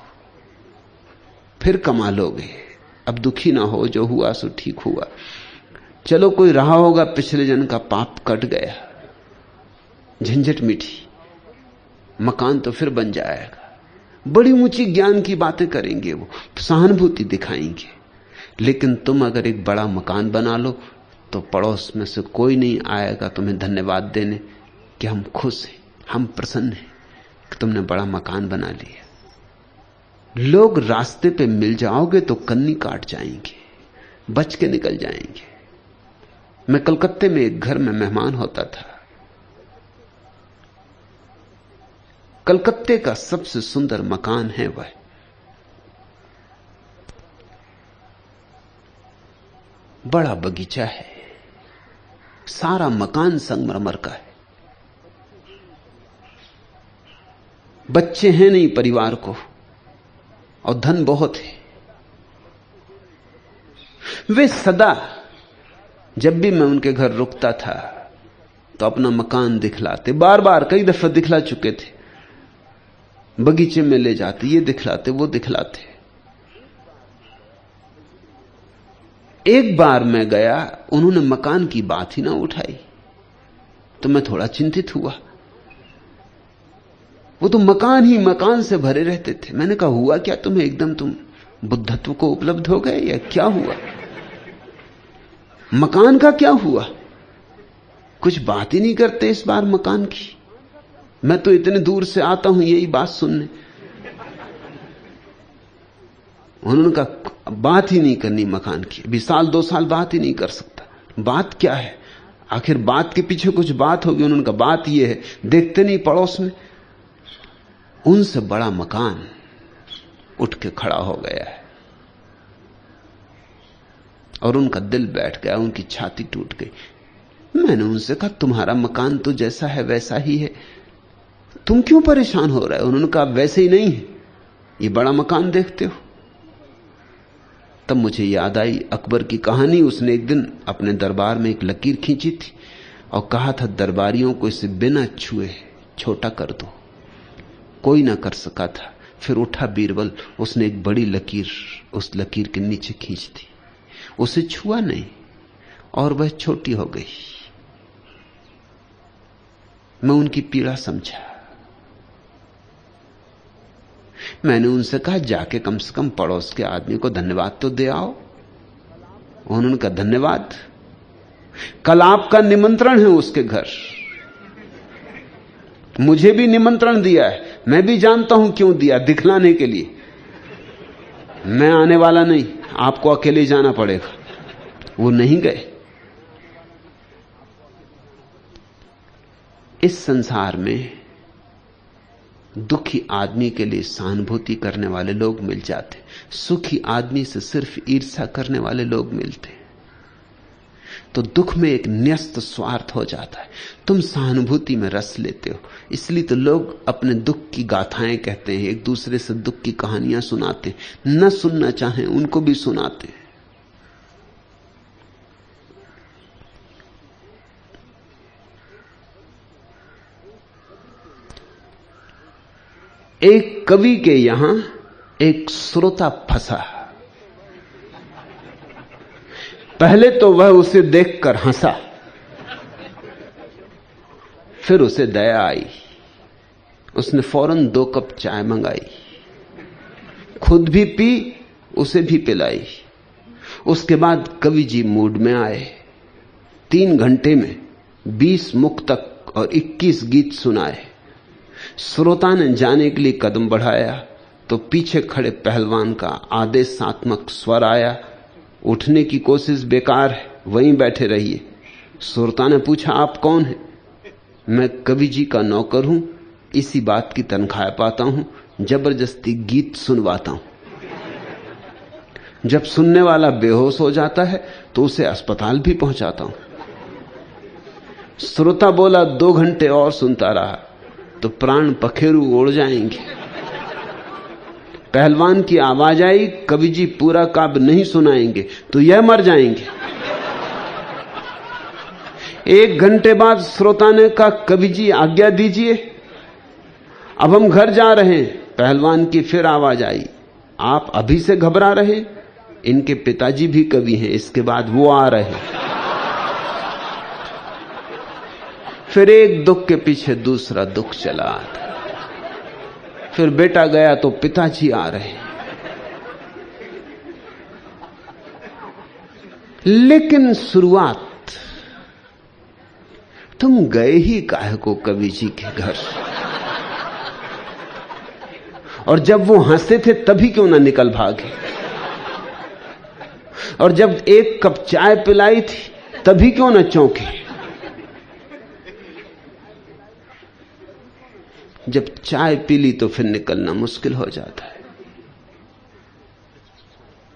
फिर कमा लोगे। अब दुखी ना हो, जो हुआ सो ठीक हुआ। चलो कोई रहा होगा पिछले जन्म का पाप कट गया, झंझट मिटी, मकान तो फिर बन जाएगा। बड़ी ऊंची ज्ञान की बातें करेंगे वो, सहानुभूति दिखाएंगे। लेकिन तुम अगर एक बड़ा मकान बना लो तो पड़ोस में से कोई नहीं आएगा तुम्हें धन्यवाद देने कि हम खुश हैं, हम प्रसन्न हैं कि तुमने बड़ा मकान बना लिया। लोग रास्ते पे मिल जाओगे तो कन्नी काट जाएंगे, बच के निकल जाएंगे। मैं कलकत्ते में एक घर में मेहमान होता था। कलकत्ते का सबसे सुंदर मकान है वह। बड़ा बगीचा है, सारा मकान संगमरमर का है। बच्चे हैं नहीं परिवार को, और धन बहुत है। वे सदा जब भी मैं उनके घर रुकता था तो अपना मकान दिखलाते, बार बार कई दफे दिखला चुके थे। बगीचे में ले जाते, ये दिखलाते वो दिखलाते। एक बार मैं गया, उन्होंने मकान की बात ही ना उठाई, तो मैं थोड़ा चिंतित हुआ। वो तो मकान ही मकान से भरे रहते थे। मैंने कहा हुआ क्या तुम्हें, एकदम तुम बुद्धत्व को उपलब्ध हो गए या क्या हुआ? मकान का क्या हुआ? कुछ बात ही नहीं करते इस बार मकान की। मैं तो इतने दूर से आता हूं यही बात सुनने। उन्होंने कहा बात ही नहीं करनी मकान की, अभी साल 2 साल बात ही नहीं कर सकता। बात क्या है? आखिर बात के पीछे कुछ बात होगी। उन्होंने कहा बात यह है, देखते नहीं पड़ोस में उनसे बड़ा मकान उठ के खड़ा हो गया है। और उनका दिल बैठ गया, उनकी छाती टूट गई। मैंने उनसे कहा तुम्हारा मकान तो जैसा है वैसा ही है, तुम क्यों परेशान हो रहे हो? उन्होंने कहा वैसे ही नहीं है, ये बड़ा मकान देखते हो। तब मुझे याद आई अकबर की कहानी। उसने एक दिन अपने दरबार में एक लकीर खींची थी और कहा था दरबारियों को इसे बिना छुए छोटा कर दो। कोई ना कर सका था। फिर उठा बीरबल, उसने एक बड़ी लकीर उस लकीर के नीचे खींच दी। उसे छुआ नहीं और वह छोटी हो गई। मैं उनकी पीड़ा समझा। मैंने उनसे कहा जाके कम से कम पड़ोस के आदमी को धन्यवाद तो दे आओ। उन्होंने कहा धन्यवाद? कल आपका निमंत्रण है उसके घर, मुझे भी निमंत्रण दिया है। मैं भी जानता हूं क्यों दिया, दिखलाने के लिए। मैं आने वाला नहीं, आपको अकेले जाना पड़ेगा। वो नहीं गए। इस संसार में दुखी आदमी के लिए सहानुभूति करने वाले लोग मिल जाते, सुखी आदमी से सिर्फ ईर्ष्या करने वाले लोग मिलते। तो दुख में एक न्यस्त स्वार्थ हो जाता है। तुम सहानुभूति में रस लेते हो, इसलिए तो लोग अपने दुख की गाथाएं कहते हैं, एक दूसरे से दुख की कहानियां सुनाते, न सुनना चाहें उनको भी सुनाते। एक कवि के यहां एक श्रोता फंसा। पहले तो वह उसे देखकर हंसा, फिर उसे दया आई। उसने फौरन 2 कप चाय मंगाई, खुद भी पी, उसे भी पिलाई। उसके बाद कवि जी मूड में आए। 3 घंटे में 20 मुक्तक और 21 गीत सुनाए। श्रोता ने जाने के लिए कदम बढ़ाया तो पीछे खड़े पहलवान का आदेशात्मक स्वर आया, उठने की कोशिश बेकार है, वहीं बैठे रहिए। श्रोता ने पूछा आप कौन हैं? मैं कवि जी का नौकर हूं, इसी बात की तनख्वाह पाता हूं, जबरदस्ती गीत सुनवाता हूं। जब सुनने वाला बेहोश हो जाता है तो उसे अस्पताल भी पहुंचाता हूं। श्रोता बोला 2 घंटे और सुनता रहा तो प्राण पखेरु उड़ जाएंगे। पहलवान की आवाज आई, कवि जी पूरा काव्य नहीं सुनाएंगे तो यह मर जाएंगे। 1 घंटे बाद श्रोता ने कहा कवि जी आज्ञा दीजिए, अब हम घर जा रहे हैं। पहलवान की फिर आवाज आई, आप अभी से घबरा रहे, इनके पिताजी भी कवि हैं, इसके बाद वो आ रहे हैं। फिर एक दुख के पीछे दूसरा दुख चला आता। फिर बेटा गया तो पिताजी आ रहे। लेकिन शुरुआत, तुम गए ही काहे को कवि जी के घर, और जब वो हंसते थे तभी क्यों ना निकल भागे, और जब एक कप चाय पिलाई थी तभी क्यों ना चौंके। जब चाय पी ली तो फिर निकलना मुश्किल हो जाता है।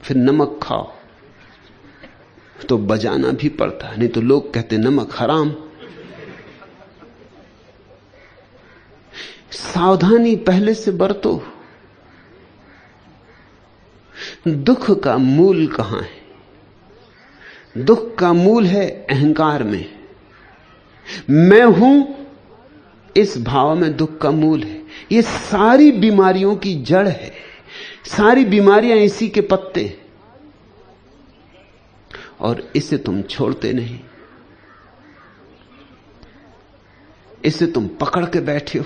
फिर नमक खाओ तो बजाना भी पड़ता है, नहीं तो लोग कहते नमक हराम। सावधानी पहले से बरतो। दुख का मूल कहां है? दुख का मूल है अहंकार में। मैं हूं, इस भाव में दुख का मूल है। ये सारी बीमारियों की जड़ है, सारी बीमारियां इसी के पत्ते हैं, और इसे तुम छोड़ते नहीं, इसे तुम पकड़ के बैठे हो।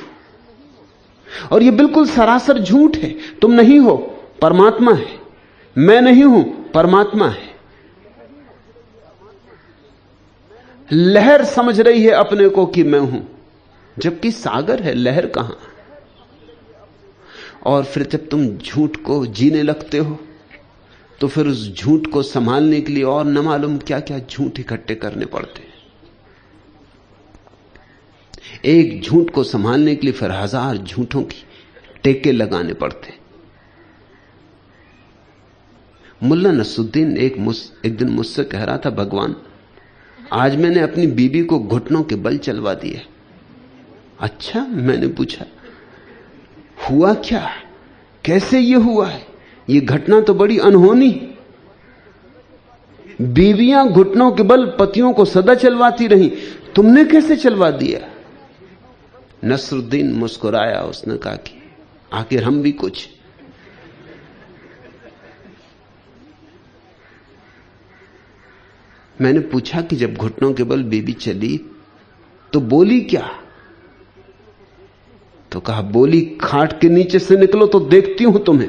और ये बिल्कुल सरासर झूठ है। तुम नहीं हो, परमात्मा है। मैं नहीं हूं, परमात्मा है। लहर समझ रही है अपने को कि मैं हूं, जबकि सागर है, लहर कहां। और फिर जब तुम झूठ को जीने लगते हो तो फिर उस झूठ को संभालने के लिए और न मालूम क्या क्या झूठ इकट्ठे करने पड़ते हैं। एक झूठ को संभालने के लिए फिर 1000 झूठों की टेके लगाने पड़ते हैं। मुल्ला नसरुद्दीन एक दिन मुझसे कह रहा था, भगवान आज मैंने अपनी बीबी को घुटनों के बल चलवा दिया। अच्छा, मैंने पूछा हुआ क्या, कैसे ये हुआ है? ये घटना तो बड़ी अनहोनी। बीवियां घुटनों के बल पतियों को सदा चलवाती रही, तुमने कैसे चलवा दिया? नसरुद्दीन मुस्कुराया, उसने कहा कि आखिर हम भी कुछ। मैंने पूछा कि जब घुटनों के बल बीबी चली तो बोली क्या? तो कहा बोली, खाट के नीचे से निकलो तो देखती हूं तुम्हें।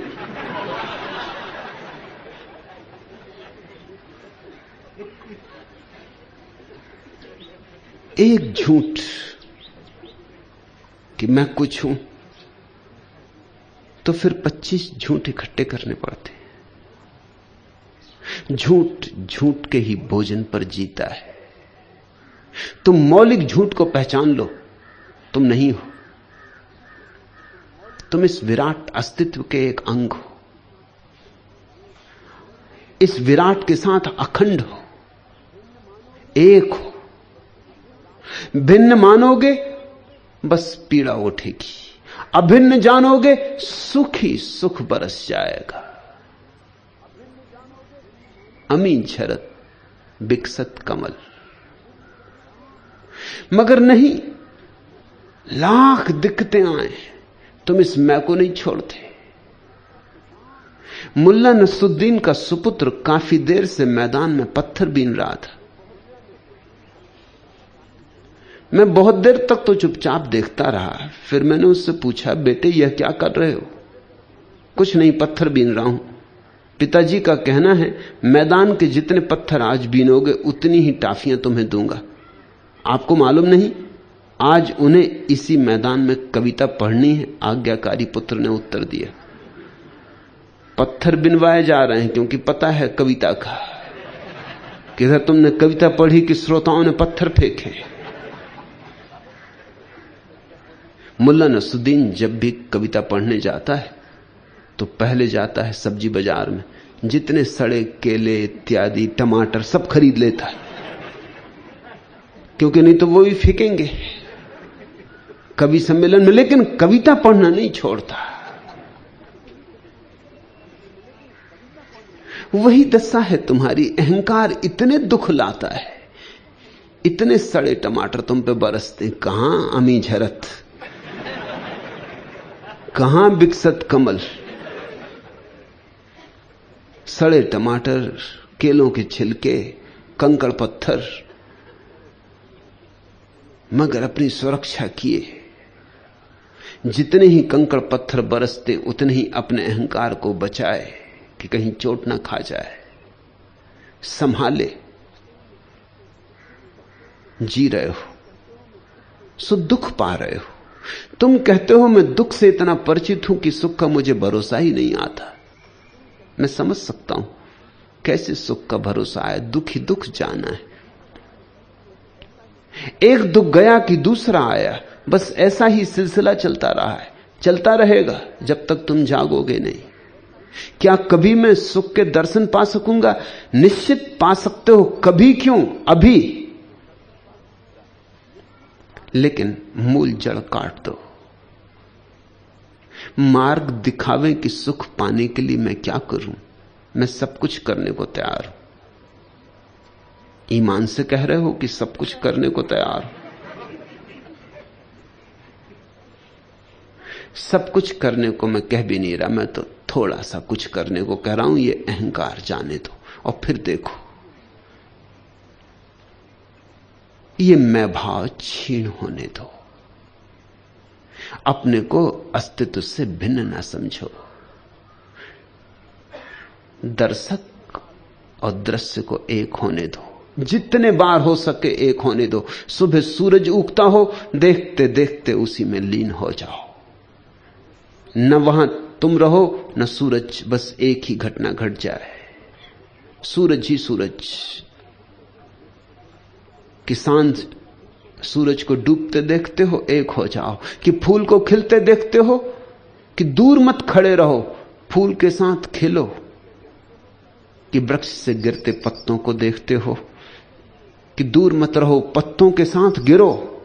एक झूठ कि मैं कुछ हूं, तो फिर 25 झूठ इकट्ठे करने पड़ते हैं। झूठ झूठ के ही भोजन पर जीता है। तुम मौलिक झूठ को पहचान लो, तुम नहीं हो। तुम इस विराट अस्तित्व के एक अंग हो, इस विराट के साथ अखंड हो, एक हो। भिन्न मानोगे बस पीड़ा उठेगी, अभिन्न जानोगे सुख ही सुख बरस जाएगा। अमी झरत बिकसत कमल। मगर नहीं, लाख दिक्कतें आए, तुम इस मैं को नहीं छोड़ते। मुल्ला नसरुद्दीन का सुपुत्र काफी देर से मैदान में पत्थर बीन रहा था। मैं बहुत देर तक तो चुपचाप देखता रहा। फिर मैंने उससे पूछा, बेटे यह क्या कर रहे हो? कुछ नहीं, पत्थर बीन रहा हूं। पिताजी का कहना है मैदान के जितने पत्थर आज बीनोगे उतनी ही टाफियां तुम्हें दूंगा। आपको मालूम नहीं, आज उन्हें इसी मैदान में कविता पढ़नी है। आज्ञाकारी पुत्र ने उत्तर दिया। पत्थर बिनवाए जा रहे हैं क्योंकि पता है कविता का, किधर तुमने कविता पढ़ी कि श्रोताओं ने पत्थर फेंके। मुल्ला नसरुद्दीन जब भी कविता पढ़ने जाता है तो पहले जाता है सब्जी बाजार में, जितने सड़े केले इत्यादि टमाटर सब खरीद लेता है, क्योंकि नहीं तो वो भी फेंकेंगे कवि सम्मेलन में। लेकिन कविता पढ़ना नहीं छोड़ता। वही दशा है तुम्हारी। अहंकार इतने दुख लाता है, इतने सड़े टमाटर तुम पे बरसते। कहां अमी झरत, कहां बिकसत कमल। सड़े टमाटर, केलों के छिलके, कंकड़ पत्थर, मगर अपनी सुरक्षा किए। जितने ही कंकड़ पत्थर बरसते उतने ही अपने अहंकार को बचाए कि कहीं चोट ना खा जाए, संभाले। जी रहे हो, सो दुख पा रहे हो। तुम कहते हो मैं दुख से इतना परिचित हूं कि सुख का मुझे भरोसा ही नहीं आता। मैं समझ सकता हूं कैसे सुख का भरोसा आए, दुख ही दुख जाना है। एक दुख गया कि दूसरा आया, बस ऐसा ही सिलसिला चलता रहा है, चलता रहेगा जब तक तुम जागोगे नहीं। क्या कभी मैं सुख के दर्शन पा सकूंगा? निश्चित पा सकते हो, कभी क्यों, अभी। लेकिन मूल जड़ काट दो। मार्ग दिखावे कि सुख पाने के लिए मैं क्या करूं। मैं सब कुछ करने को तैयार हूं। ईमान से कह रहे हो कि सब कुछ करने को तैयार हूं? सब कुछ करने को मैं कह भी नहीं रहा, मैं तो थोड़ा सा कुछ करने को कह रहा हूं। ये अहंकार जाने दो और फिर देखो ये मैं भाव छीन होने दो। अपने को अस्तित्व से भिन्न ना समझो। दर्शक और दृश्य को एक होने दो, जितने बार हो सके एक होने दो। सुबह सूरज उगता हो, देखते देखते उसी में लीन हो जाओ। न वहां तुम रहो न सूरज, बस एक ही घटना घट जाए, सूरज ही सूरज। कि सांझ सूरज को डूबते देखते हो, एक हो जाओ। कि फूल को खिलते देखते हो, कि दूर मत खड़े रहो, फूल के साथ खिलो। कि वृक्ष से गिरते पत्तों को देखते हो, कि दूर मत रहो, पत्तों के साथ गिरो।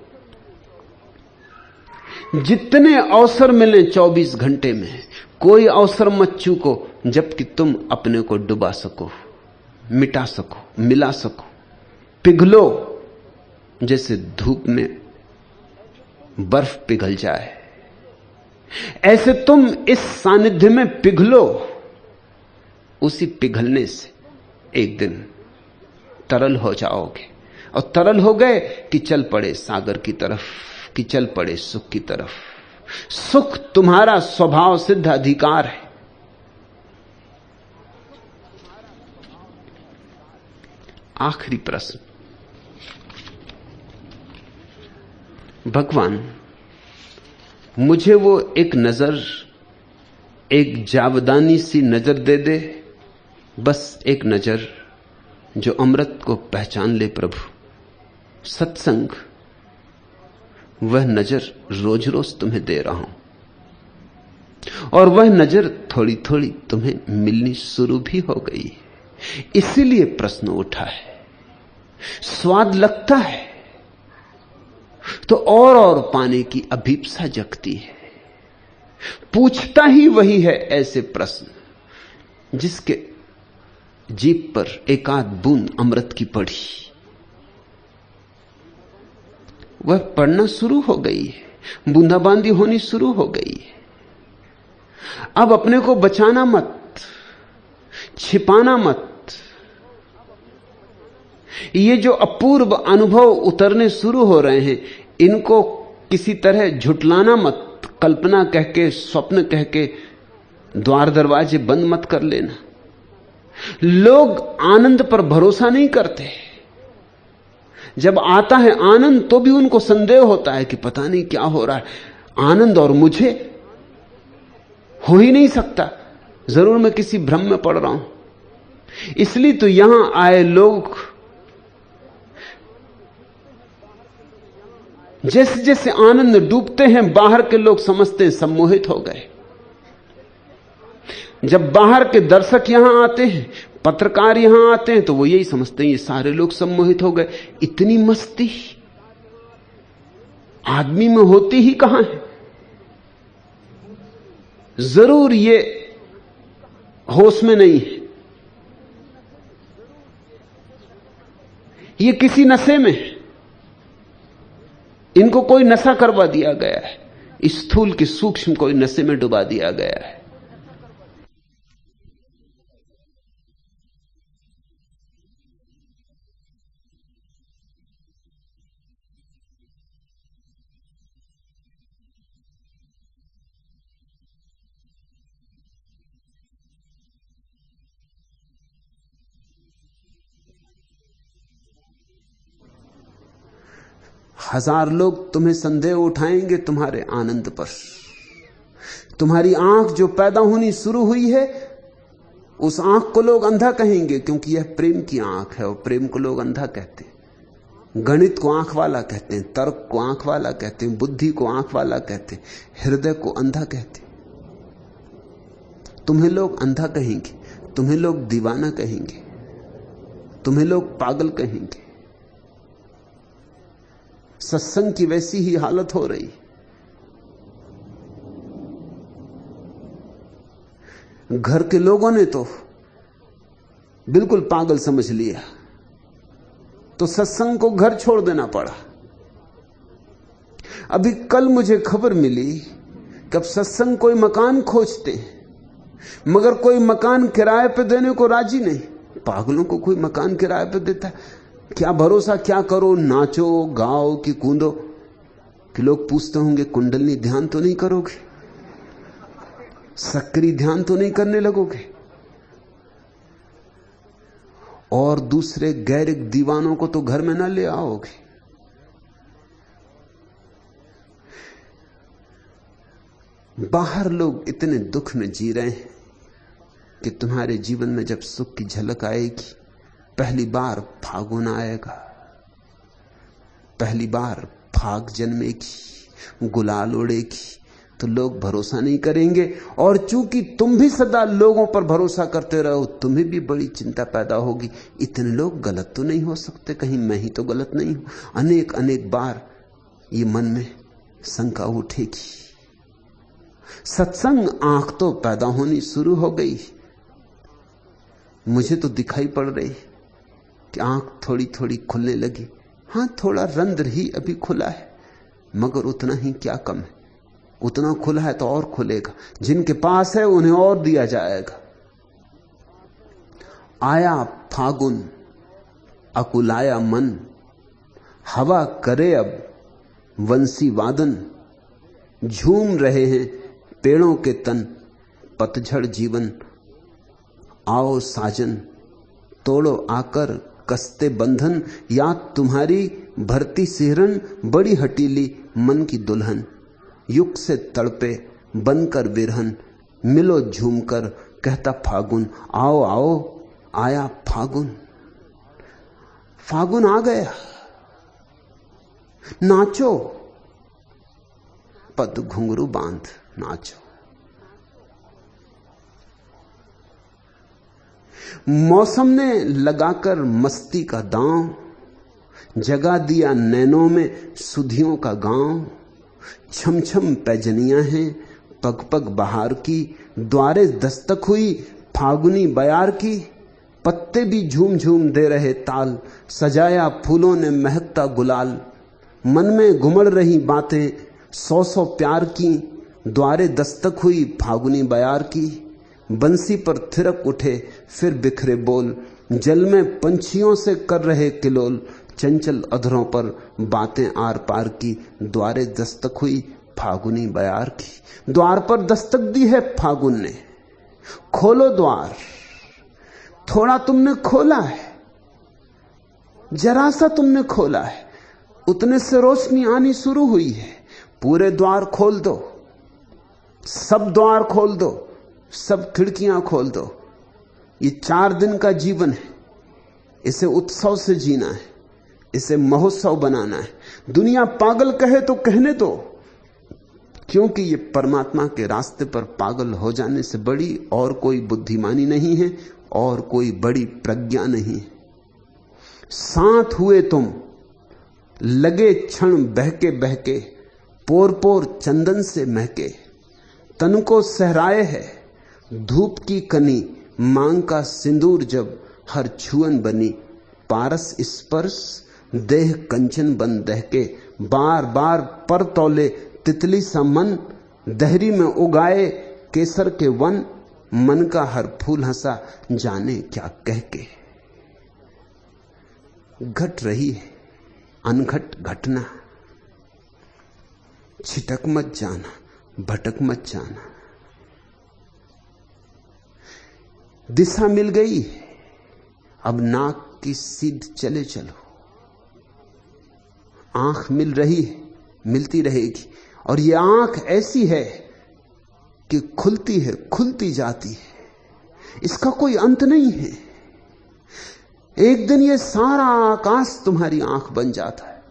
जितने अवसर मिले 24 घंटे में, कोई अवसर मत चूको जबकि तुम अपने को डुबा सको, मिटा सको, मिला सको। पिघलो जैसे धूप में बर्फ पिघल जाए, ऐसे तुम इस सानिध्य में पिघलो। उसी पिघलने से एक दिन तरल हो जाओगे, और तरल हो गए कि चल पड़े सागर की तरफ, कि चल पड़े सुख की तरफ। सुख तुम्हारा स्वभाव सिद्ध अधिकार है। आखिरी प्रश्न, भगवान मुझे वो एक नजर, एक जावदानी सी नजर दे दे, बस एक नजर जो अमृत को पहचान ले प्रभु। सत्संग वह नजर रोज रोज तुम्हें दे रहा हूं, और वह नजर थोड़ी थोड़ी तुम्हें मिलनी शुरू भी हो गई। इसीलिए प्रश्न उठा है। स्वाद लगता है तो और पाने की अभीप्सा जगती है। पूछता ही वही है ऐसे प्रश्न जिसके जीभ पर एकाध बूंद अमृत की पड़ी। वह पड़ना शुरू हो गई है, बूंदाबांदी होनी शुरू हो गई है। अब अपने को बचाना मत, छिपाना मत। ये जो अपूर्व अनुभव उतरने शुरू हो रहे हैं, इनको किसी तरह झुटलाना मत। कल्पना कह के, स्वप्न कह के द्वार दरवाजे बंद मत कर लेना। लोग आनंद पर भरोसा नहीं करते। जब आता है आनंद तो भी उनको संदेह होता है कि पता नहीं क्या हो रहा है। आनंद और मुझे हो ही नहीं सकता, जरूर मैं किसी भ्रम में पड़ रहा हूं। इसलिए तो यहां आए लोग जैसे जैसे आनंद डूबते हैं, बाहर के लोग समझते हैं सम्मोहित हो गए। जब बाहर के दर्शक यहां आते हैं, पत्रकार यहां आते हैं, तो वो यही समझते हैं ये सारे लोग सम्मोहित हो गए। इतनी मस्ती आदमी में होती ही कहां है। जरूर ये होश में नहीं है, ये किसी नशे में है। इनको कोई नशा करवा दिया गया है, स्थूल की सूक्ष्म कोई नशे में डुबा दिया गया है। 1000 लोग तुम्हें संदेह उठाएंगे तुम्हारे आनंद पर। तुम्हारी आंख जो पैदा होनी शुरू हुई है, उस आंख को लोग अंधा कहेंगे, क्योंकि यह प्रेम की आंख है और प्रेम को लोग अंधा कहते हैं। गणित को आंख वाला कहते हैं, तर्क को आंख वाला कहते हैं, बुद्धि को आंख वाला कहते हैं, हृदय को अंधा कहते हैं। तुम्हें लोग अंधा कहेंगे, तुम्हें लोग दीवाना कहेंगे, तुम्हें लोग पागल कहेंगे। सत्संग की वैसी ही हालत हो रही। घर के लोगों ने तो बिल्कुल पागल समझ लिया, तो सत्संग को घर छोड़ देना पड़ा। अभी कल मुझे खबर मिली कि अब सत्संग कोई मकान खोजते हैं, मगर कोई मकान किराए पे देने को राजी नहीं। पागलों को कोई मकान किराए पे देता है? क्या भरोसा, क्या करो, नाचो गाओ कि कूदो? कि लोग पूछते होंगे कुंडली ध्यान तो नहीं करोगे, सक्रिय ध्यान तो नहीं करने लगोगे? और दूसरे गैरिक दीवानों को तो घर में ना ले आओगे। बाहर लोग इतने दुख में जी रहे हैं कि तुम्हारे जीवन में जब सुख की झलक आएगी, पहली बार फागुन आएगा, पहली बार फाग जन्मेगी, गुलाल उड़ेगी, तो लोग भरोसा नहीं करेंगे। और चूंकि तुम भी सदा लोगों पर भरोसा करते रहो, तुम्हें भी बड़ी चिंता पैदा होगी, इतने लोग गलत तो नहीं हो सकते, कहीं मैं ही तो गलत नहीं हूं। अनेक अनेक बार ये मन में शंका उठेगी। सत्संग आंख तो पैदा होनी शुरू हो गई। मुझे तो दिखाई पड़ रही कि आंख थोड़ी थोड़ी खुलने लगी। हां, थोड़ा रंध्र ही अभी खुला है, मगर उतना ही क्या कम है। उतना खुला है तो और खुलेगा। जिनके पास है उन्हें और दिया जाएगा। आया फागुन अकुलाया मन, हवा करे अब वंशी वादन। झूम रहे हैं पेड़ों के तन, पतझड़ जीवन। आओ साजन तोड़ो आकर कसते बंधन। याद तुम्हारी भरती सिहरन, बड़ी हटीली मन की दुल्हन। युग से तड़पे बनकर विरहन, मिलो झूमकर कहता फागुन। आओ आओ आया फागुन। फागुन आ गया, नाचो, पद घुंघरू बांध नाचो। मौसम ने लगाकर मस्ती का दांव, जगा दिया नैनों में सुधियों का गांव। छम छम पैजनियां हैं पग पग बहार की, द्वारे दस्तक हुई फागुनी बयार की। पत्ते भी झूम झूम दे रहे ताल, सजाया फूलों ने महकता गुलाल। मन में घुमड़ रही बातें सौ सौ प्यार की, द्वारे दस्तक हुई फागुनी बयार की। बंसी पर थिरक उठे फिर बिखरे बोल, जल में पंछियों से कर रहे किलोल। चंचल अधरों पर बातें आर पार की, द्वारे दस्तक हुई फागुनी बयार की। द्वार पर दस्तक दी है फागुन ने, खोलो द्वार। थोड़ा तुमने खोला है, जरा सा तुमने खोला है, उतने से रोशनी आनी शुरू हुई है। पूरे द्वार खोल दो, सब द्वार खोल दो, सब खिड़कियां खोल दो। ये 4 दिन का जीवन है, इसे उत्सव से जीना है, इसे महोत्सव बनाना है। दुनिया पागल कहे तो कहने दो, क्योंकि ये परमात्मा के रास्ते पर पागल हो जाने से बड़ी और कोई बुद्धिमानी नहीं है और कोई बड़ी प्रज्ञा नहीं है। साथ हुए तुम, लगे क्षण बहके बहके, पोर पोर चंदन से महके। तन को सहराए है धूप की कनी, मांग का सिंदूर जब हर छुअन बनी। पारस स्पर्श देह कंचन बन दहके, बार बार पर तौले तितली सा मन। दहरी में उगाए केसर के वन, मन का हर फूल हंसा जाने क्या कह के। घट रही है अनघट घटना, छिटक मत जाना, भटक मत जाना। दिशा मिल गई, अब नाक की सीध चले चलो। आंख मिल रही है, मिलती रहेगी, और ये आंख ऐसी है कि खुलती है, खुलती जाती है, इसका कोई अंत नहीं है। एक दिन ये सारा आकाश तुम्हारी आंख बन जाता है।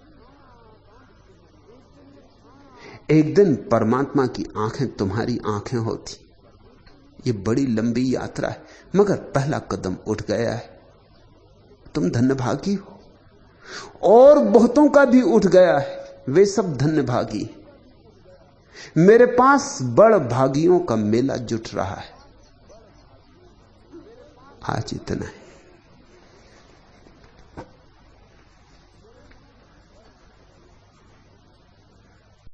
एक दिन परमात्मा की आंखें तुम्हारी आंखें होती। ये बड़ी लंबी यात्रा है, मगर पहला कदम उठ गया है। तुम धन्यभागी हो, और बहुतों का भी उठ गया है, वे सब धन्यभागी। मेरे पास बड़ भागियों का मेला जुट रहा है। आज इतना है।